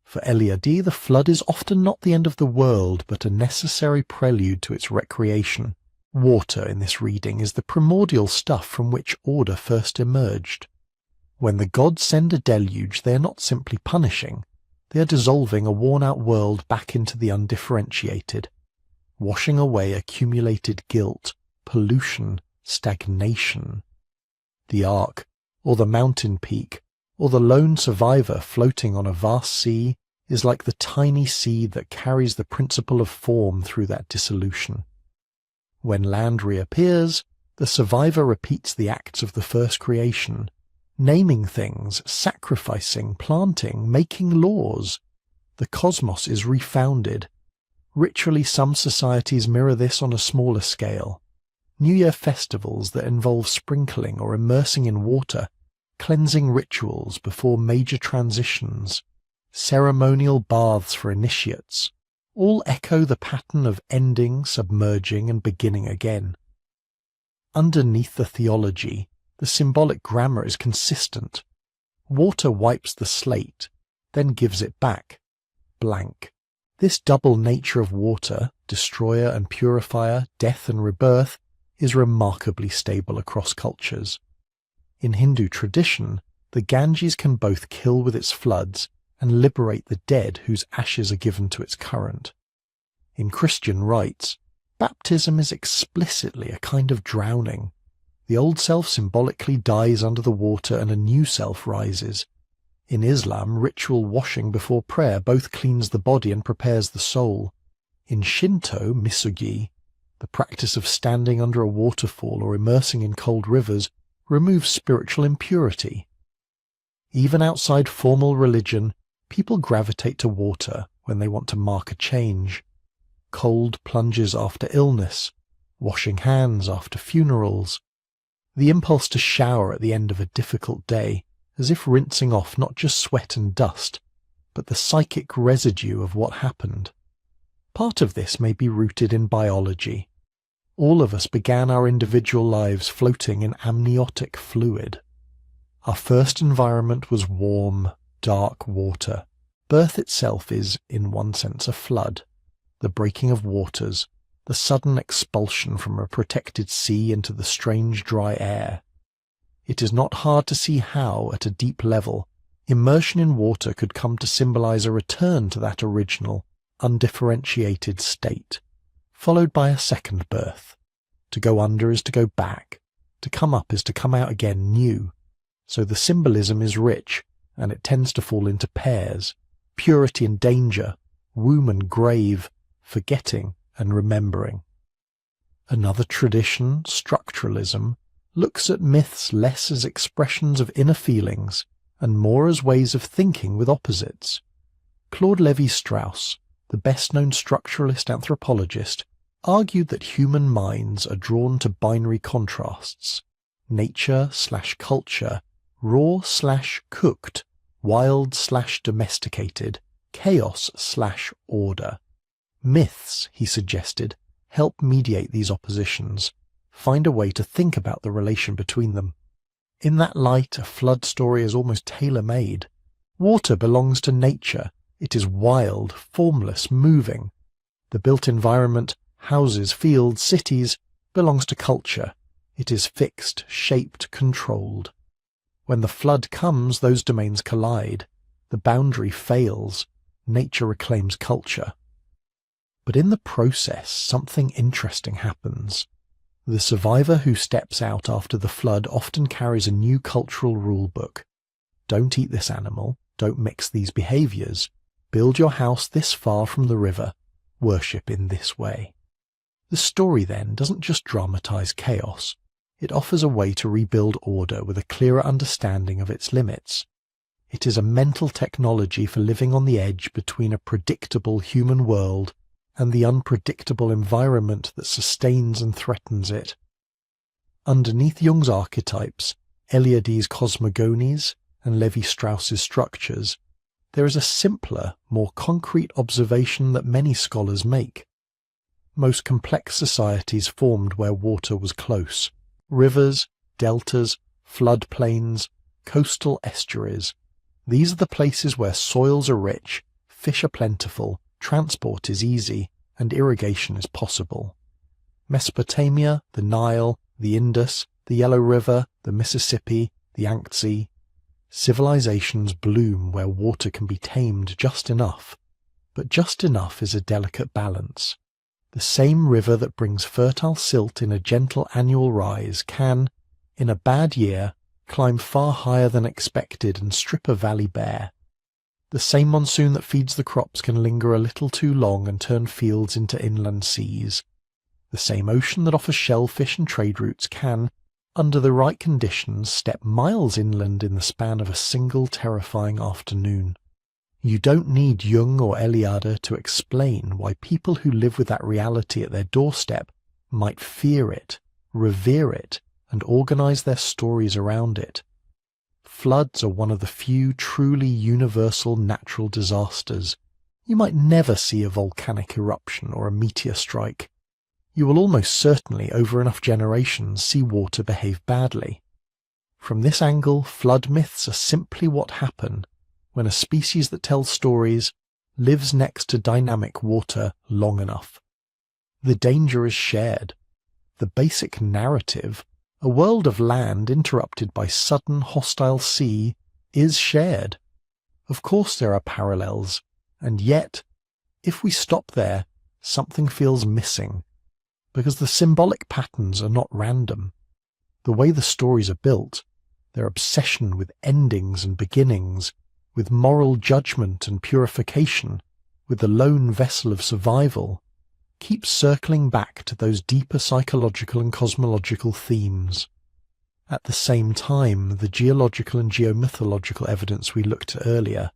For Eliade, the flood is often not the end of the world, but a necessary prelude to its recreation. Water, in this reading, is the primordial stuff from which order first emerged. When the gods send a deluge, they are not simply punishing. They are dissolving a worn-out world back into the undifferentiated, washing away accumulated guilt, pollution, stagnation. The ark, or the mountain peak, or the lone survivor floating on a vast sea is like the tiny seed that carries the principle of form through that dissolution. When land reappears, the survivor repeats the acts of the first creation, naming things, sacrificing, planting, making laws. The cosmos is refounded. Ritually, some societies mirror this on a smaller scale. New Year festivals that involve sprinkling or immersing in water, cleansing rituals before major transitions, ceremonial baths for initiates, all echo the pattern of ending, submerging, and beginning again. Underneath the theology, the symbolic grammar is consistent. Water wipes the slate, then gives it back, blank. This double nature of water, destroyer and purifier, death and rebirth, is remarkably stable across cultures. In Hindu tradition, the Ganges can both kill with its floods and liberate the dead whose ashes are given to its current. In Christian rites, baptism is explicitly a kind of drowning. The old self symbolically dies under the water and a new self rises. In Islam, ritual washing before prayer both cleans the body and prepares the soul. In Shinto, misugi, the practice of standing under a waterfall or immersing in cold rivers, removes spiritual impurity. Even outside formal religion, People gravitate to water when they want to mark a change. Cold plunges after illness, washing hands after funerals. The impulse to shower at the end of a difficult day, as if rinsing off not just sweat and dust, but the psychic residue of what happened. Part of this may be rooted in biology. All of us began our individual lives floating in amniotic fluid. Our first environment was warm, dark water. Birth itself is, in one sense, a flood, the breaking of waters, the sudden expulsion from a protected sea into the strange dry air. It is not hard to see how, at a deep level, immersion in water could come to symbolize a return to that original, undifferentiated state, followed by a second birth. To go under is to go back, to come up is to come out again new. So the symbolism is rich, and it tends to fall into pairs: purity and danger, womb and grave, forgetting and remembering. Another tradition, structuralism, looks at myths less as expressions of inner feelings and more as ways of thinking with opposites. Claude Lévi-Strauss, the best-known structuralist anthropologist, argued that human minds are drawn to binary contrasts: nature/culture, raw/cooked, wild/domesticated, chaos/order. Myths, he suggested, help mediate these oppositions, find a way to think about the relation between them. In that light, a flood story is almost tailor-made. Water belongs to nature. It is wild, formless, moving. The built environment, houses, fields, cities, belongs to culture. It is fixed, shaped, controlled. When the flood comes, those domains collide. The boundary fails. Nature reclaims culture. But in the process, something interesting happens. The survivor who steps out after the flood often carries a new cultural rule book. Don't eat this animal. Don't mix these behaviors. Build your house this far from the river. Worship in this way. The story, then, doesn't just dramatize chaos. It offers a way to rebuild order with a clearer understanding of its limits. It is a mental technology for living on the edge between a predictable human world and the unpredictable environment that sustains and threatens it. Underneath Jung's archetypes, Eliade's cosmogonies, and Lévi-Strauss's structures, there is a simpler, more concrete observation that many scholars make. Most complex societies formed where water was close. Rivers, deltas, floodplains, coastal estuaries. These are the places where soils are rich, fish are plentiful, transport is easy, and irrigation is possible. Mesopotamia, the Nile, the Indus, the Yellow River, the Mississippi, the Yangtze. Civilizations bloom where water can be tamed just enough, but just enough is a delicate balance. The same river that brings fertile silt in a gentle annual rise can, in a bad year, climb far higher than expected and strip a valley bare. The same monsoon that feeds the crops can linger a little too long and turn fields into inland seas. The same ocean that offers shellfish and trade routes can, under the right conditions, step miles inland in the span of a single terrifying afternoon. You don't need Jung or Eliade to explain why people who live with that reality at their doorstep might fear it, revere it, and organize their stories around it. Floods are one of the few truly universal natural disasters. You might never see a volcanic eruption or a meteor strike. You will almost certainly, over enough generations, see water behave badly. From this angle, flood myths are simply what happen when a species that tells stories lives next to dynamic water long enough. The danger is shared. The basic narrative, a world of land interrupted by sudden hostile sea, is shared. Of course there are parallels, and yet, if we stop there, something feels missing, because the symbolic patterns are not random. The way the stories are built, their obsession with endings and beginnings, with moral judgment and purification, with the lone vessel of survival, keeps circling back to those deeper psychological and cosmological themes. At the same time, the geological and geomythological evidence we looked at earlier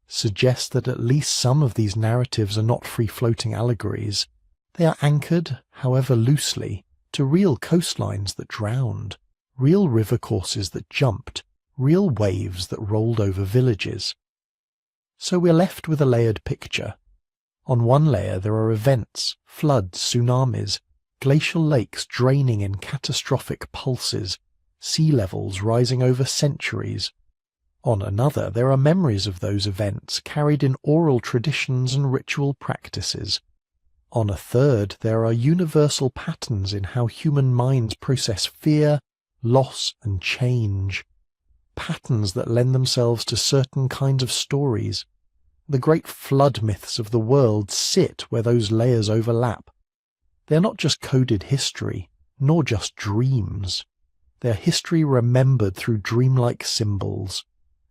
suggests that at least some of these narratives are not free-floating allegories. They are anchored, however loosely, to real coastlines that drowned, real river courses that jumped, real waves that rolled over villages. So we're left with a layered picture. On one layer there are events, floods, tsunamis, glacial lakes draining in catastrophic pulses, sea levels rising over centuries. On another there are memories of those events carried in oral traditions and ritual practices. On a third there are universal patterns in how human minds process fear, loss and change. Patterns that lend themselves to certain kinds of stories. The great flood myths of the world sit where those layers overlap. They are not just coded history, nor just dreams. They are history remembered through dreamlike symbols.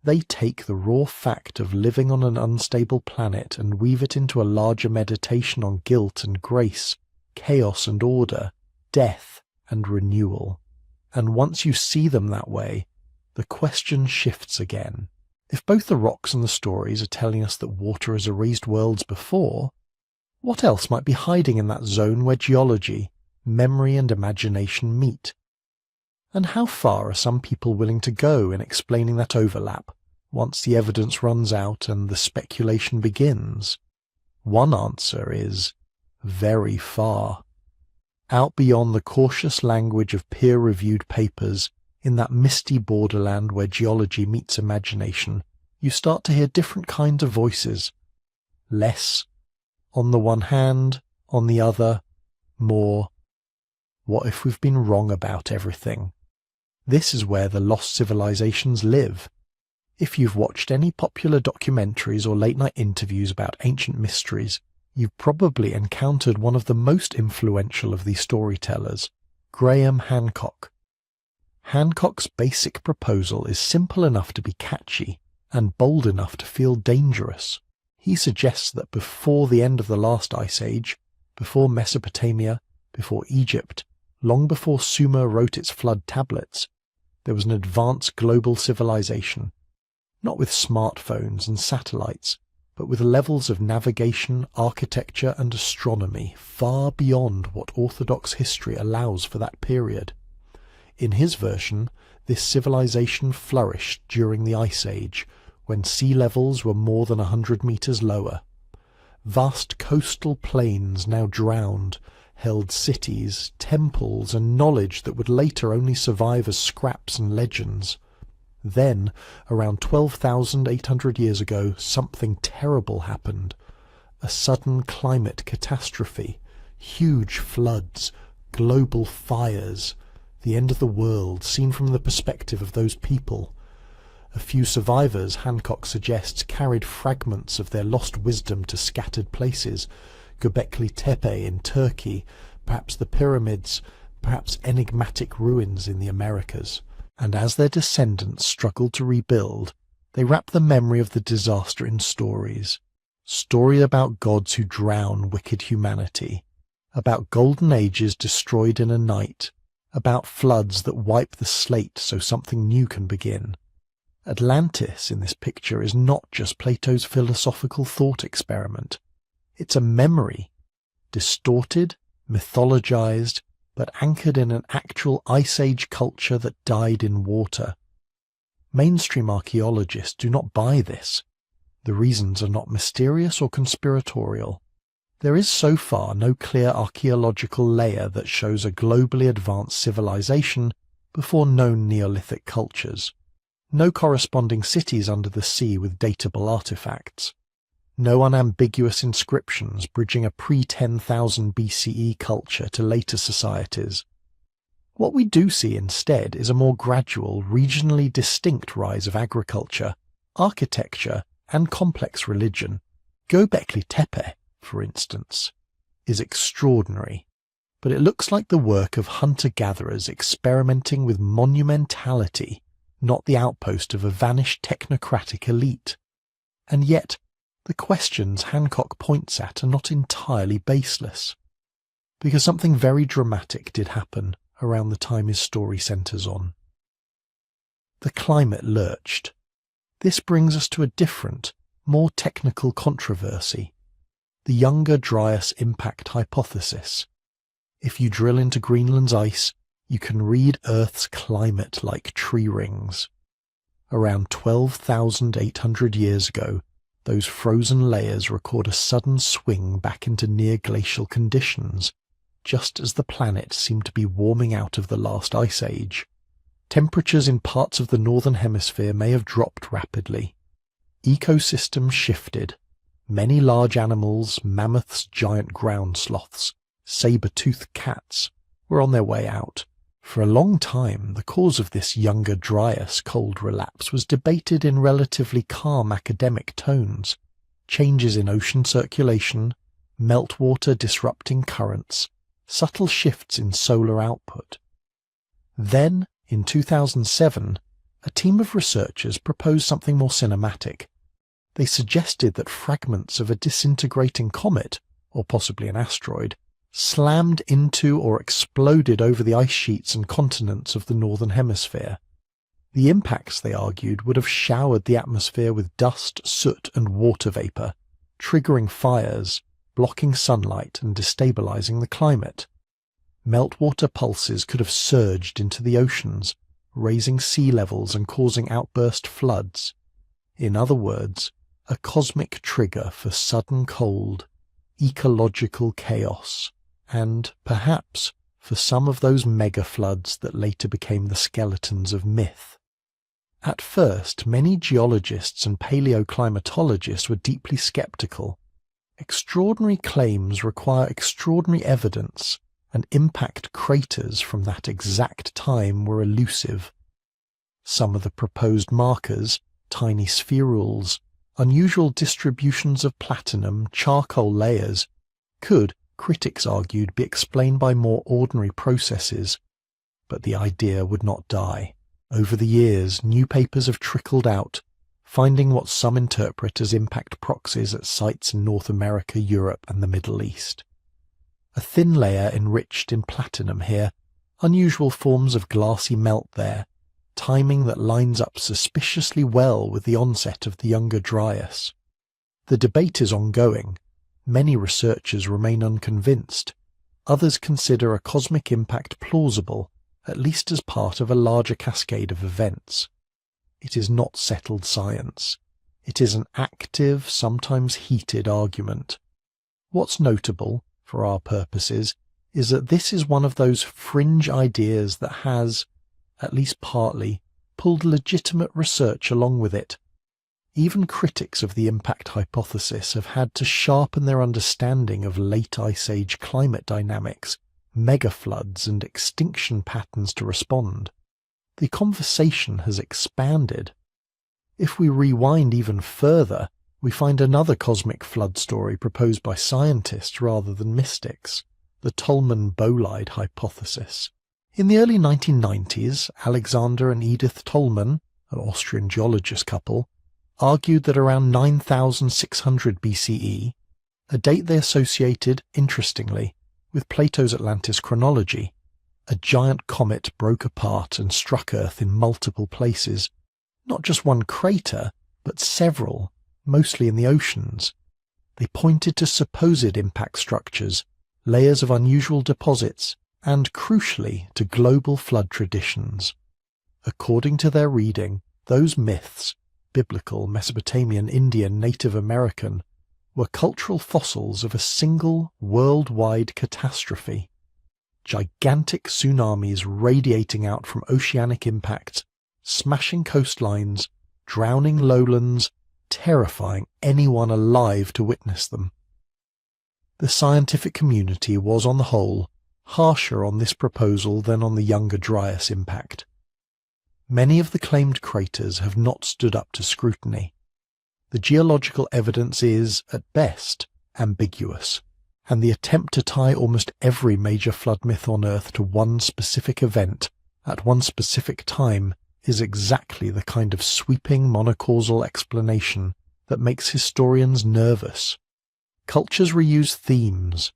They take the raw fact of living on an unstable planet and weave it into a larger meditation on guilt and grace, chaos and order, death and renewal. And once you see them that way, the question shifts again. If both the rocks and the stories are telling us that water has erased worlds before, what else might be hiding in that zone where geology, memory and imagination meet? And how far are some people willing to go in explaining that overlap, once the evidence runs out and the speculation begins? One answer is very far. Out beyond the cautious language of peer-reviewed papers, in that misty borderland where geology meets imagination, you start to hear different kinds of voices. Less, on the one hand, on the other, more. What if we've been wrong about everything? This is where the lost civilizations live. If you've watched any popular documentaries or late-night interviews about ancient mysteries, you've probably encountered one of the most influential of these storytellers, Graham Hancock. Hancock's basic proposal is simple enough to be catchy and bold enough to feel dangerous. He suggests that before the end of the last ice age, before Mesopotamia, before Egypt, long before Sumer wrote its flood tablets, there was an advanced global civilization, not with smartphones and satellites, but with levels of navigation, architecture and astronomy far beyond what orthodox history allows for that period. In his version, this civilization flourished during the Ice Age, when sea levels were more than 100 meters lower. Vast coastal plains now drowned held cities, temples, and knowledge that would later only survive as scraps and legends. Then, around 12,800 years ago, something terrible happened. A sudden climate catastrophe, huge floods, global fires, the end of the world seen from the perspective of those people. A few survivors, Hancock suggests, carried fragments of their lost wisdom to scattered places, Göbekli Tepe in Turkey, perhaps the pyramids, perhaps enigmatic ruins in the Americas. And as their descendants struggled to rebuild, they wrapped the memory of the disaster in stories. Stories about gods who drown wicked humanity, about golden ages destroyed in a night, about floods that wipe the slate so something new can begin. Atlantis in this picture is not just Plato's philosophical thought experiment. It's a memory, distorted, mythologized, but anchored in an actual Ice Age culture that died in water. Mainstream archaeologists do not buy this. The reasons are not mysterious or conspiratorial. There is so far no clear archaeological layer that shows a globally advanced civilization before known Neolithic cultures. No corresponding cities under the sea with datable artifacts. No unambiguous inscriptions bridging a pre-10,000 BCE culture to later societies. What we do see instead is a more gradual, regionally distinct rise of agriculture, architecture, and complex religion. Göbekli Tepe, for instance, is extraordinary, but it looks like the work of hunter-gatherers experimenting with monumentality, not the outpost of a vanished technocratic elite. And yet, the questions Hancock points at are not entirely baseless, because something very dramatic did happen around the time his story centres on. The climate lurched. This brings us to a different, More technical controversy. The Younger Dryas Impact Hypothesis. If you drill into Greenland's ice, you can read Earth's climate like tree rings. Around 12,800 years ago, those frozen layers record a sudden swing back into near-glacial conditions, just as the planet seemed to be warming out of the last ice age. Temperatures in parts of the northern hemisphere may have dropped rapidly. Ecosystems shifted. Many large animals, mammoths, giant ground sloths, saber-toothed cats, were on their way out. For a long time, the cause of this Younger Dryas cold relapse was debated in relatively calm academic tones. Changes in ocean circulation, meltwater disrupting currents, subtle shifts in solar output. Then, in 2007, a team of researchers proposed something more cinematic. They suggested that fragments of a disintegrating comet, or possibly an asteroid, slammed into or exploded over the ice sheets and continents of the northern hemisphere. The impacts, they argued, would have showered the atmosphere with dust, soot and water vapour, triggering fires, blocking sunlight and destabilising the climate. Meltwater pulses could have surged into the oceans, raising sea levels and causing outburst floods. In other words, a cosmic trigger for sudden cold, ecological chaos, and, perhaps, for some of those mega-floods that later became the skeletons of myth. At first, many geologists and paleoclimatologists were deeply sceptical. Extraordinary claims require extraordinary evidence, and impact craters from that exact time were elusive. Some of the proposed markers, tiny spherules, unusual distributions of platinum, charcoal layers, could, critics argued, be explained by more ordinary processes. But the idea would not die. Over the years, new papers have trickled out, finding what some interpret as impact proxies at sites in North America, Europe and the Middle East. A thin layer enriched in platinum here, unusual forms of glassy melt there, timing that lines up suspiciously well with the onset of the Younger Dryas. The debate is ongoing. Many researchers remain unconvinced. Others consider a cosmic impact plausible, at least as part of a larger cascade of events. It is not settled science. It is an active, sometimes heated argument. What's notable, for our purposes, is that this is one of those fringe ideas that has, at least partly, pulled legitimate research along with it. Even critics of the impact hypothesis have had to sharpen their understanding of late Ice Age climate dynamics, megafloods and extinction patterns to respond. The conversation has expanded. If we rewind even further, we find another cosmic flood story proposed by scientists rather than mystics, the Tolman-Bolide hypothesis. In the early 1990s, Alexander and Edith Tolman, an Austrian geologist couple, argued that around 9600 BCE, a date they associated, interestingly, with Plato's Atlantis chronology, a giant comet broke apart and struck Earth in multiple places, not just one crater, but several, mostly in the oceans. They pointed to supposed impact structures, layers of unusual deposits, and, crucially, to global flood traditions. According to their reading, those myths, biblical, Mesopotamian, Indian, Native American, were cultural fossils of a single worldwide catastrophe. Gigantic tsunamis radiating out from oceanic impacts, smashing coastlines, drowning lowlands, terrifying anyone alive to witness them. The scientific community was, on the whole, harsher on this proposal than on the Younger Dryas impact. Many of the claimed craters have not stood up to scrutiny. The geological evidence is, at best, ambiguous, and the attempt to tie almost every major flood myth on Earth to one specific event at one specific time is exactly the kind of sweeping monocausal explanation that makes historians nervous. Cultures reuse themes.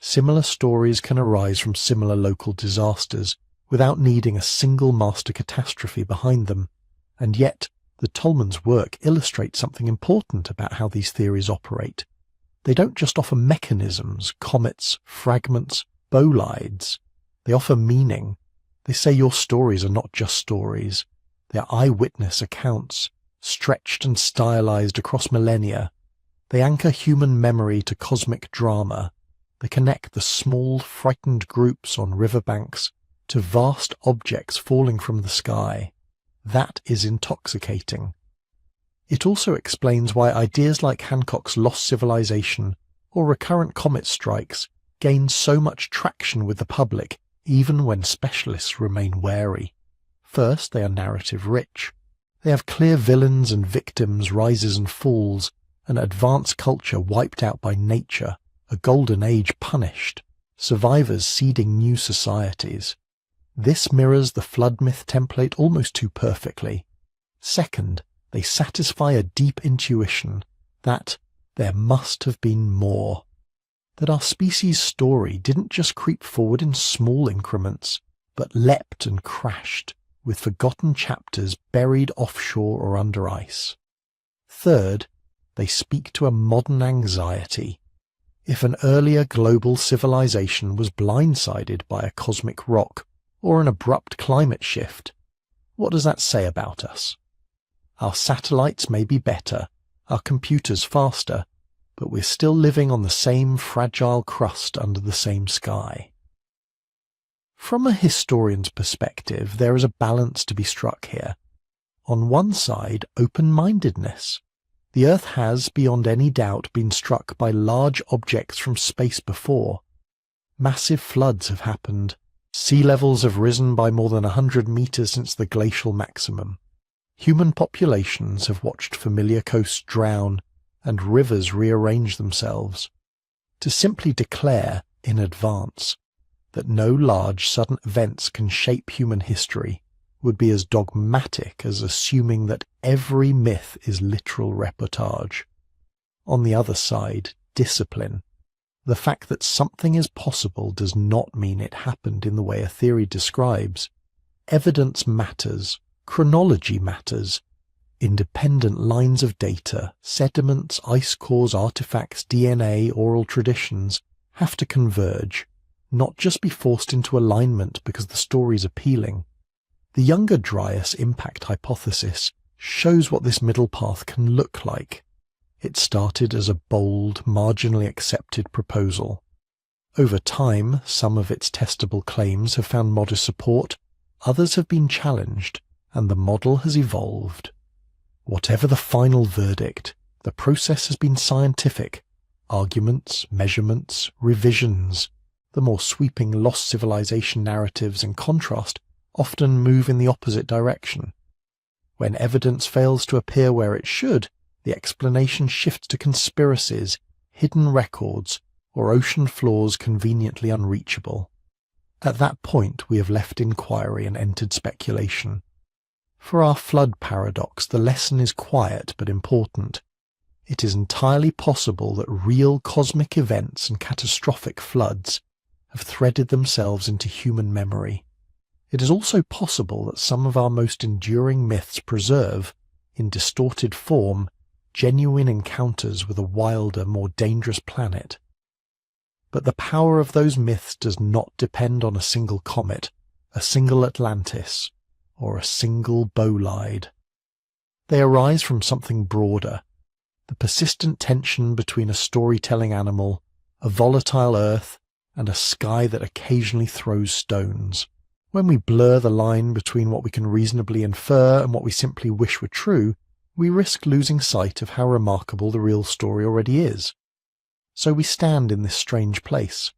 Similar stories can arise from similar local disasters without needing a single master catastrophe behind them, and yet The Tolman's work illustrates something important about how these theories operate. They don't just offer mechanisms, comets, fragments, bolides. They offer meaning. They say your stories are not just stories. They are eyewitness accounts, stretched and stylized across millennia. They anchor human memory to cosmic drama. They connect the small, frightened groups on riverbanks to vast objects falling from the sky. That is intoxicating. It also explains why ideas like Hancock's lost civilization or recurrent comet strikes gain so much traction with the public, even when specialists remain wary. First, they are narrative-rich. They have clear villains and victims, rises and falls, an advanced culture wiped out by nature, a golden age punished, survivors seeding new societies. This mirrors the flood myth template almost too perfectly. Second, they satisfy a deep intuition that there must have been more. That our species' story didn't just creep forward in small increments, but leapt and crashed, with forgotten chapters buried offshore or under ice. Third, they speak to a modern anxiety. If an earlier global civilization was blindsided by a cosmic rock or an abrupt climate shift, what does that say about us? Our satellites may be better, our computers faster, but we're still living on the same fragile crust under the same sky. From a historian's perspective, there is a balance to be struck here. On one side, open-mindedness. The Earth has, beyond any doubt, been struck by large objects from space before. Massive floods have happened. Sea levels have risen by more than 100 meters since the glacial maximum. Human populations have watched familiar coasts drown and rivers rearrange themselves. To simply declare, in advance, that no large sudden events can shape human history would be as dogmatic as assuming that every myth is literal reportage. On the other side, discipline. The fact that something is possible does not mean it happened in the way a theory describes. Evidence matters. Chronology matters. Independent lines of data, sediments, ice cores, artifacts, DNA, oral traditions have to converge, not just be forced into alignment because the story's appealing. The Younger Dryas impact hypothesis shows what this middle path can look like. It started as a bold, marginally accepted proposal. Over time, some of its testable claims have found modest support, others have been challenged, and the model has evolved. Whatever the final verdict, the process has been scientific. Arguments, measurements, revisions. The more sweeping lost civilization narratives, in contrast, often move in the opposite direction. When evidence fails to appear where it should, the explanation shifts to conspiracies, hidden records, or ocean floors conveniently unreachable. At that point, we have left inquiry and entered speculation. For our flood paradox, the lesson is quiet but important. It is entirely possible that real cosmic events and catastrophic floods have threaded themselves into human memory. It is also possible that some of our most enduring myths preserve, in distorted form, genuine encounters with a wilder, more dangerous planet. But the power of those myths does not depend on a single comet, a single Atlantis, or a single bolide. They arise from something broader, the persistent tension between a storytelling animal, a volatile Earth, and a sky that occasionally throws stones. When we blur the line between what we can reasonably infer and what we simply wish were true, we risk losing sight of how remarkable the real story already is. So we stand in this strange place.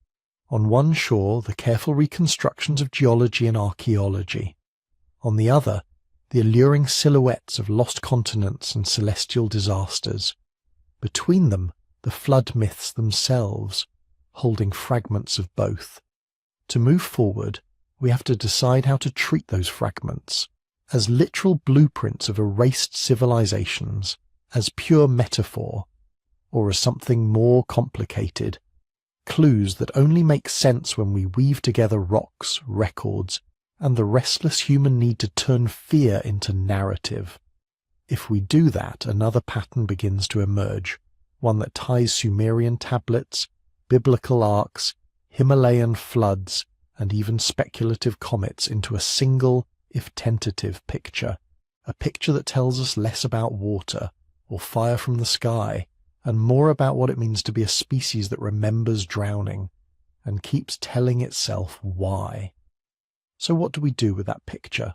On one shore, the careful reconstructions of geology and archaeology. On the other, the alluring silhouettes of lost continents and celestial disasters. Between them, the flood myths themselves, holding fragments of both. To move forward, we have to decide how to treat those fragments, as literal blueprints of erased civilizations, as pure metaphor, or as something more complicated, clues that only make sense when we weave together rocks, records, and the restless human need to turn fear into narrative. If we do that, another pattern begins to emerge, one that ties Sumerian tablets, biblical arcs, Himalayan floods, and even speculative comets into a single, if tentative, picture. A picture that tells us less about water or fire from the sky, and more about what it means to be a species that remembers drowning and keeps telling itself why. So what do we do with that picture?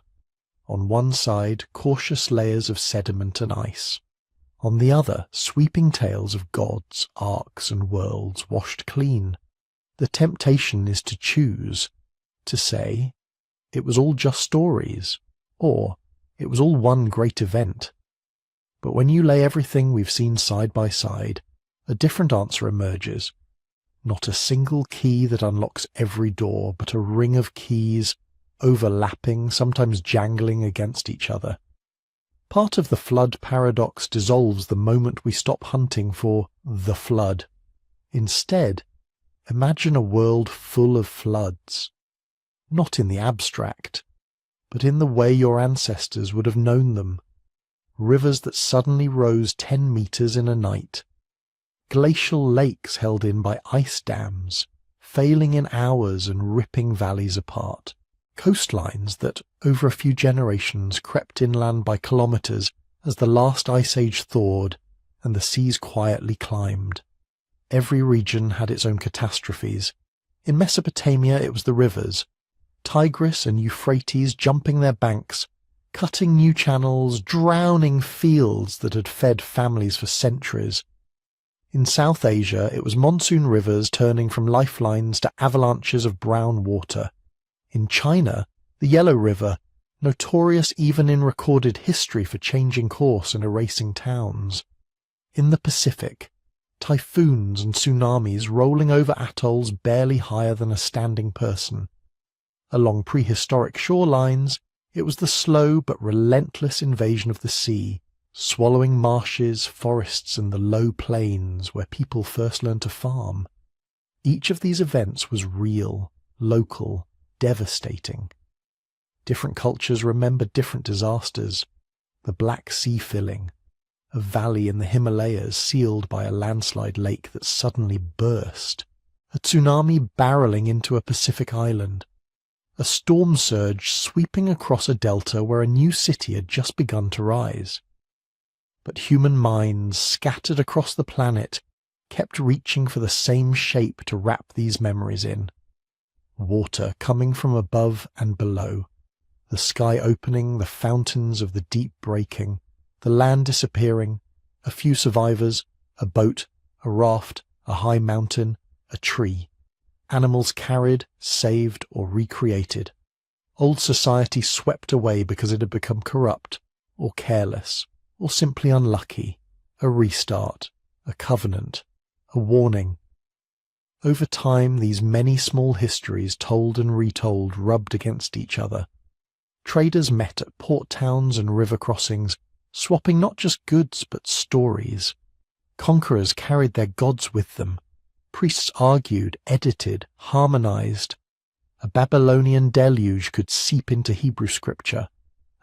On one side, cautious layers of sediment and ice. On the other, sweeping tales of gods, arcs, and worlds washed clean. The temptation is to choose, to say, it was all just stories, or it was all one great event. But when you lay everything we've seen side by side, a different answer emerges. Not a single key that unlocks every door, but a ring of keys, overlapping, sometimes jangling against each other. Part of the flood paradox dissolves the moment we stop hunting for the flood. Instead, imagine a world full of floods. Not in the abstract, but in the way your ancestors would have known them. Rivers that suddenly rose 10 meters in a night. Glacial lakes held in by ice dams, failing in hours and ripping valleys apart. Coastlines that, over a few generations, crept inland by kilometers as the last ice age thawed and the seas quietly climbed. Every region had its own catastrophes. In Mesopotamia it was the rivers, Tigris and Euphrates jumping their banks, cutting new channels, drowning fields that had fed families for centuries. In South Asia it was monsoon rivers turning from lifelines to avalanches of brown water. In China, the Yellow River, notorious even in recorded history for changing course and erasing towns. In the Pacific, typhoons and tsunamis rolling over atolls barely higher than a standing person. Along prehistoric shorelines, it was the slow but relentless invasion of the sea, swallowing marshes, forests, and the low plains where people first learned to farm. Each of these events was real, local, devastating. Different cultures remember different disasters. The Black Sea filling, a valley in the Himalayas sealed by a landslide lake that suddenly burst, a tsunami barreling into a Pacific island, a storm surge sweeping across a delta where a new city had just begun to rise. But human minds, scattered across the planet, kept reaching for the same shape to wrap these memories in. Water coming from above and below, the sky opening, the fountains of the deep breaking, the land disappearing, a few survivors, a boat, a raft, a high mountain, a tree. Animals carried, saved, or recreated. Old society swept away because it had become corrupt, or careless, or simply unlucky. A restart, a covenant, a warning. Over time, these many small histories told and retold rubbed against each other. Traders met at port towns and river crossings, swapping not just goods but stories. Conquerors carried their gods with them. Priests argued, edited, harmonized. A Babylonian deluge could seep into Hebrew scripture.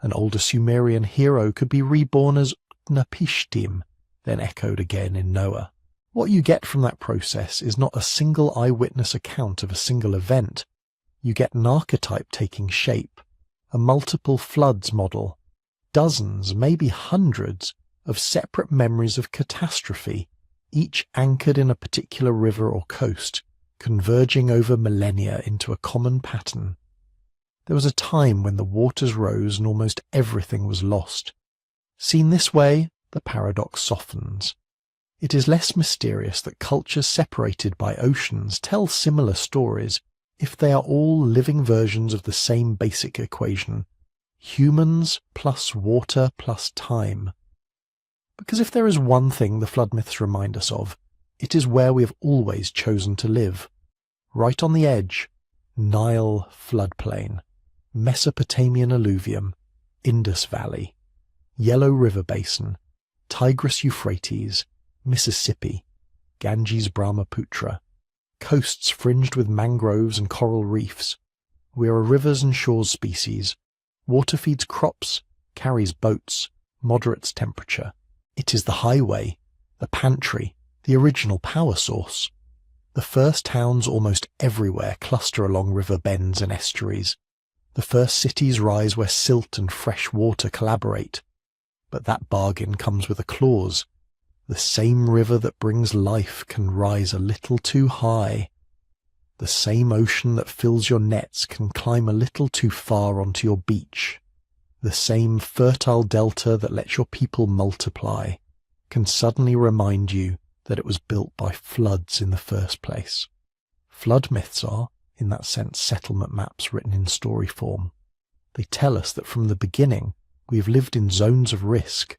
An older Sumerian hero could be reborn as Utnapishtim, then echoed again in Noah. What you get from that process is not a single eyewitness account of a single event. You get an archetype taking shape, a multiple floods model, dozens, maybe hundreds, of separate memories of catastrophe, each anchored in a particular river or coast, converging over millennia into a common pattern. There was a time when the waters rose and almost everything was lost. Seen this way, the paradox softens. It is less mysterious that cultures separated by oceans tell similar stories if they are all living versions of the same basic equation: humans plus water plus time. Because if there is one thing the flood myths remind us of, it is where we have always chosen to live. Right on the edge, Nile floodplain, Mesopotamian alluvium, Indus Valley, Yellow River Basin, Tigris-Euphrates, Mississippi, Ganges-Brahmaputra, coasts fringed with mangroves and coral reefs. We are a rivers and shores species. Water feeds crops, carries boats, moderate temperature. It is the highway, the pantry, the original power source. The first towns almost everywhere cluster along river bends and estuaries. The first cities rise where silt and fresh water collaborate. But that bargain comes with a clause. The same river that brings life can rise a little too high. The same ocean that fills your nets can climb a little too far onto your beach. The same fertile delta that lets your people multiply can suddenly remind you that it was built by floods in the first place. Flood myths are, in that sense, settlement maps written in story form. They tell us that from the beginning we have lived in zones of risk.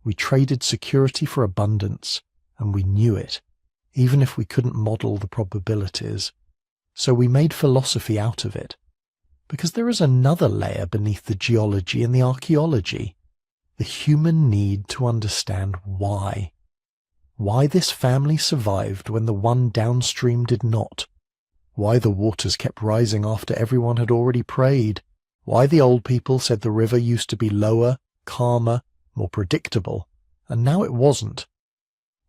We traded security for abundance, and we knew it, even if we couldn't model the probabilities. So we made philosophy out of it. Because there is another layer beneath the geology and the archaeology, the human need to understand why. Why this family survived when the one downstream did not. Why the waters kept rising after everyone had already prayed. Why the old people said the river used to be lower, calmer, more predictable, and now it wasn't.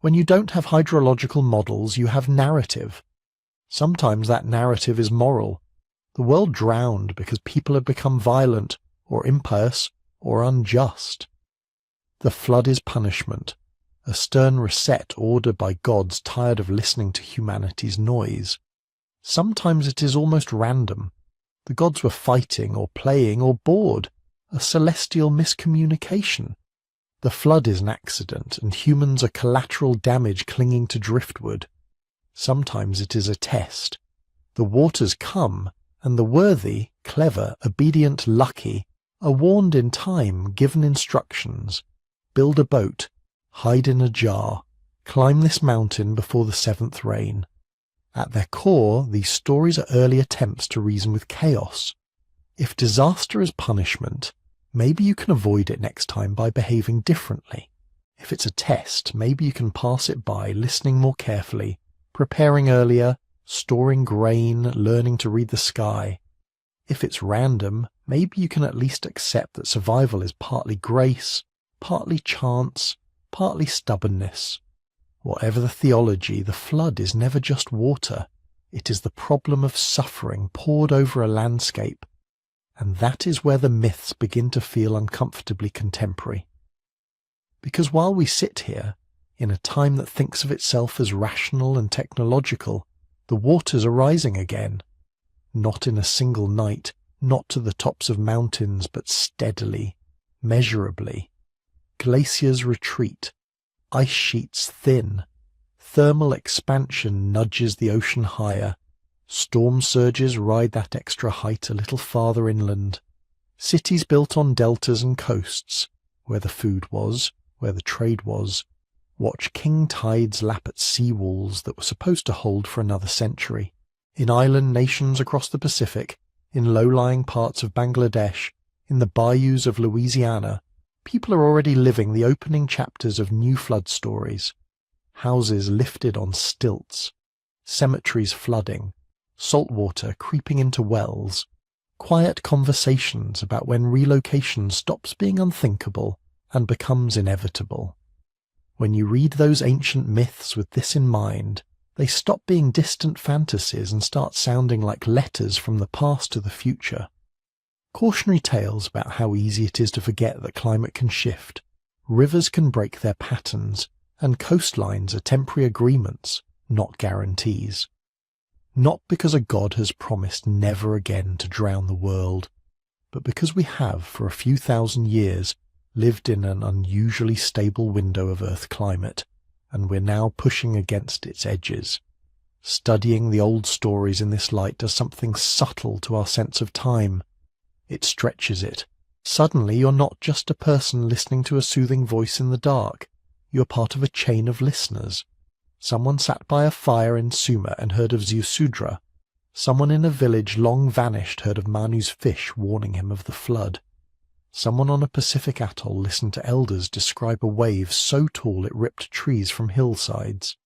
When you don't have hydrological models, you have narrative. Sometimes that narrative is moral. The world drowned because people had become violent, or impious, or unjust. The flood is punishment, a stern reset ordered by gods tired of listening to humanity's noise. Sometimes it is almost random. The gods were fighting, or playing, or bored, a celestial miscommunication. The flood is an accident, and humans are collateral damage clinging to driftwood. Sometimes it is a test. The waters come, and the worthy, clever, obedient, lucky are warned in time, given instructions. Build a boat, hide in a jar, climb this mountain before the seventh rain. At their core, these stories are early attempts to reason with chaos. If disaster is punishment, maybe you can avoid it next time by behaving differently. If it's a test, maybe you can pass it by listening more carefully, preparing earlier, storing grain, learning to read the sky. If it's random, maybe you can at least accept that survival is partly grace, partly chance, partly stubbornness. Whatever the theology, the flood is never just water. It is the problem of suffering poured over a landscape. And that is where the myths begin to feel uncomfortably contemporary. Because while we sit here, in a time that thinks of itself as rational and technological, the waters are rising again. Not in a single night, not to the tops of mountains, but steadily, measurably. Glaciers retreat, ice sheets thin, thermal expansion nudges the ocean higher, storm surges ride that extra height a little farther inland. Cities built on deltas and coasts, where the food was, where the trade was, watch king tides lap at sea walls that were supposed to hold for another century. In island nations across the Pacific, in low-lying parts of Bangladesh, in the bayous of Louisiana, people are already living the opening chapters of new flood stories. Houses lifted on stilts, cemeteries flooding, salt water creeping into wells, quiet conversations about when relocation stops being unthinkable and becomes inevitable. When you read those ancient myths with this in mind, they stop being distant fantasies and start sounding like letters from the past to the future. Cautionary tales about how easy it is to forget that climate can shift, rivers can break their patterns, and coastlines are temporary agreements, not guarantees. Not because a god has promised never again to drown the world, but because we have, for a few thousand years, lived in an unusually stable window of Earth climate, and we're now pushing against its edges. Studying the old stories in this light does something subtle to our sense of time. It stretches it. Suddenly you're not just a person listening to a soothing voice in the dark. You're part of a chain of listeners. Someone sat by a fire in Sumer and heard of Ziusudra. Someone in a village long vanished heard of Manu's fish warning him of the flood. Someone on a Pacific atoll listened to elders describe a wave so tall it ripped trees from hillsides.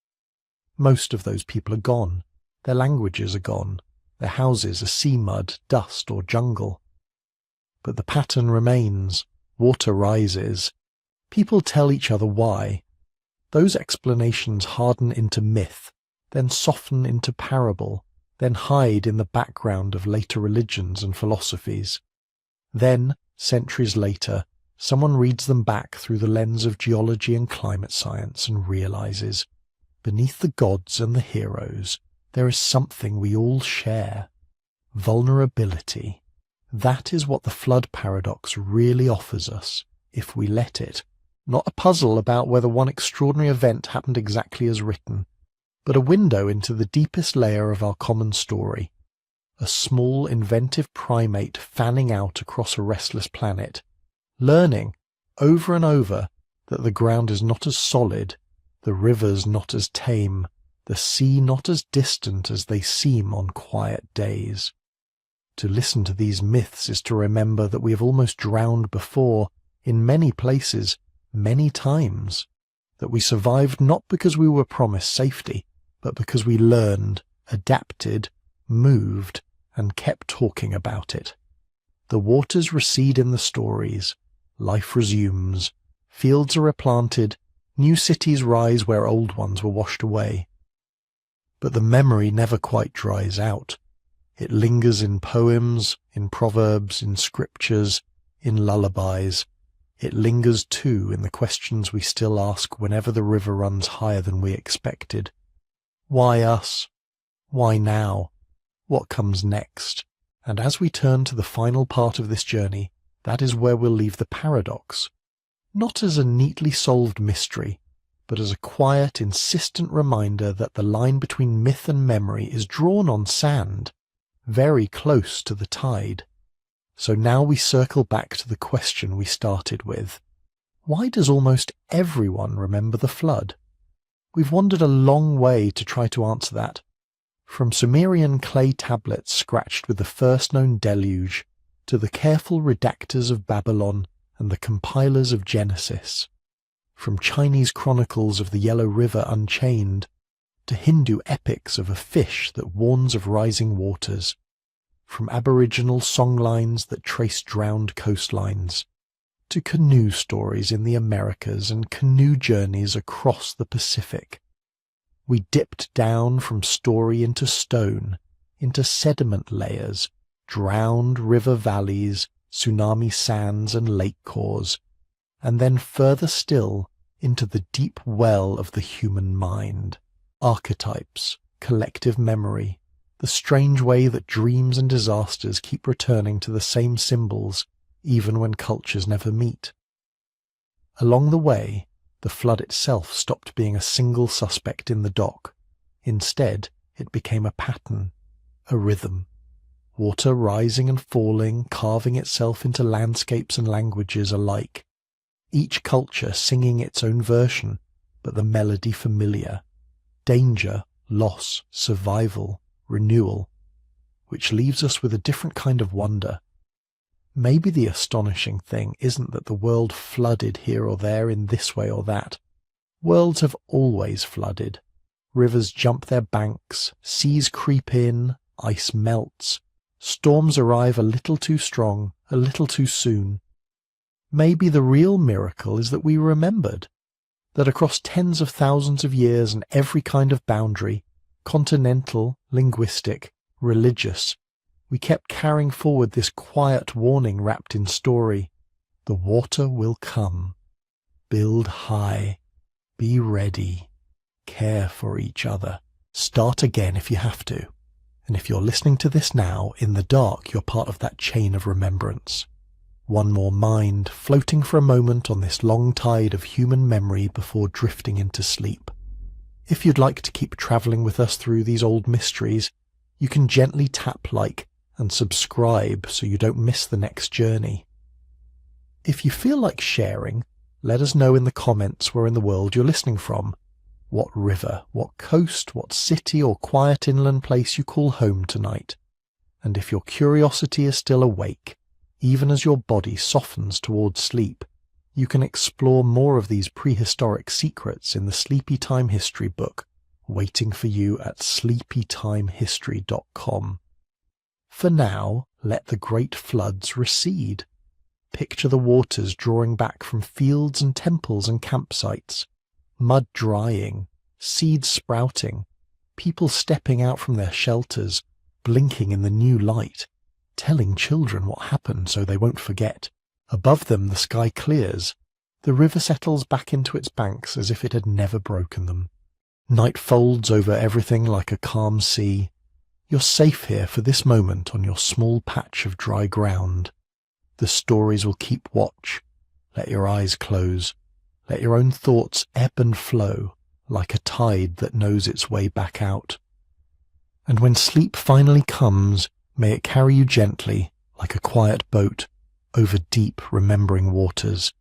Most of those people are gone. Their languages are gone. Their houses are sea mud, dust, or jungle. But the pattern remains. Water rises. People tell each other why. Those explanations harden into myth, then soften into parable, then hide in the background of later religions and philosophies. Then, centuries later, someone reads them back through the lens of geology and climate science and realizes, beneath the gods and the heroes, there is something we all share. Vulnerability. That is what the flood paradox really offers us, if we let it. Not a puzzle about whether one extraordinary event happened exactly as written, but a window into the deepest layer of our common story. A small, inventive primate fanning out across a restless planet, learning, over and over, that the ground is not as solid, the rivers not as tame, the sea not as distant as they seem on quiet days. To listen to these myths is to remember that we have almost drowned before, in many places, many times, that we survived not because we were promised safety, but because we learned, adapted, moved, and kept talking about it. The waters recede in the stories, life resumes, fields are replanted, new cities rise where old ones were washed away. But the memory never quite dries out. It lingers in poems, in proverbs, in scriptures, in lullabies. It lingers too in the questions we still ask whenever the river runs higher than we expected. Why us? Why now? What comes next? And as we turn to the final part of this journey, that is where we'll leave the paradox. Not as a neatly solved mystery, but as a quiet, insistent reminder that the line between myth and memory is drawn on sand, very close to the tide. So now we circle back to the question we started with. Why does almost everyone remember the flood? We've wandered a long way to try to answer that. From Sumerian clay tablets scratched with the first known deluge, to the careful redactors of Babylon and the compilers of Genesis. From Chinese chronicles of the Yellow River unchained, to Hindu epics of a fish that warns of rising waters. From Aboriginal songlines that trace drowned coastlines, to canoe stories in the Americas and canoe journeys across the Pacific. We dipped down from story into stone, into sediment layers, drowned river valleys, tsunami sands and lake cores, and then further still into the deep well of the human mind. Archetypes, collective memory, the strange way that dreams and disasters keep returning to the same symbols, even when cultures never meet. Along the way, the flood itself stopped being a single suspect in the dock. Instead, it became a pattern, a rhythm. Water rising and falling, carving itself into landscapes and languages alike. Each culture singing its own version, but the melody familiar. Danger, loss, survival, renewal, which leaves us with a different kind of wonder. Maybe the astonishing thing isn't that the world flooded here or there in this way or that. Worlds have always flooded. Rivers jump their banks, seas creep in, ice melts, storms arrive a little too strong, a little too soon. Maybe the real miracle is that we remembered, that across tens of thousands of years and every kind of boundary, continental, linguistic, religious, we kept carrying forward this quiet warning wrapped in story. The water will come. Build high. Be ready. Care for each other. Start again if you have to. And if you're listening to this now, in the dark, you're part of that chain of remembrance. One more mind floating for a moment on this long tide of human memory before drifting into sleep. If you'd like to keep travelling with us through these old mysteries, you can gently tap like and subscribe so you don't miss the next journey. If you feel like sharing, let us know in the comments where in the world you're listening from. What river, what coast, what city or quiet inland place you call home tonight. And if your curiosity is still awake, even as your body softens towards sleep, you can explore more of these prehistoric secrets in the Sleepy Time History book, waiting for you at sleepytimehistory.com. For now, let the great floods recede. Picture the waters drawing back from fields and temples and campsites, mud drying, seeds sprouting, people stepping out from their shelters, blinking in the new light, telling children what happened so they won't forget. Above them the sky clears. The river settles back into its banks as if it had never broken them. Night folds over everything like a calm sea. You're safe here for this moment on your small patch of dry ground. The stories will keep watch. Let your eyes close. Let your own thoughts ebb and flow like a tide that knows its way back out. And when sleep finally comes, may it carry you gently, like a quiet boat, over deep remembering waters.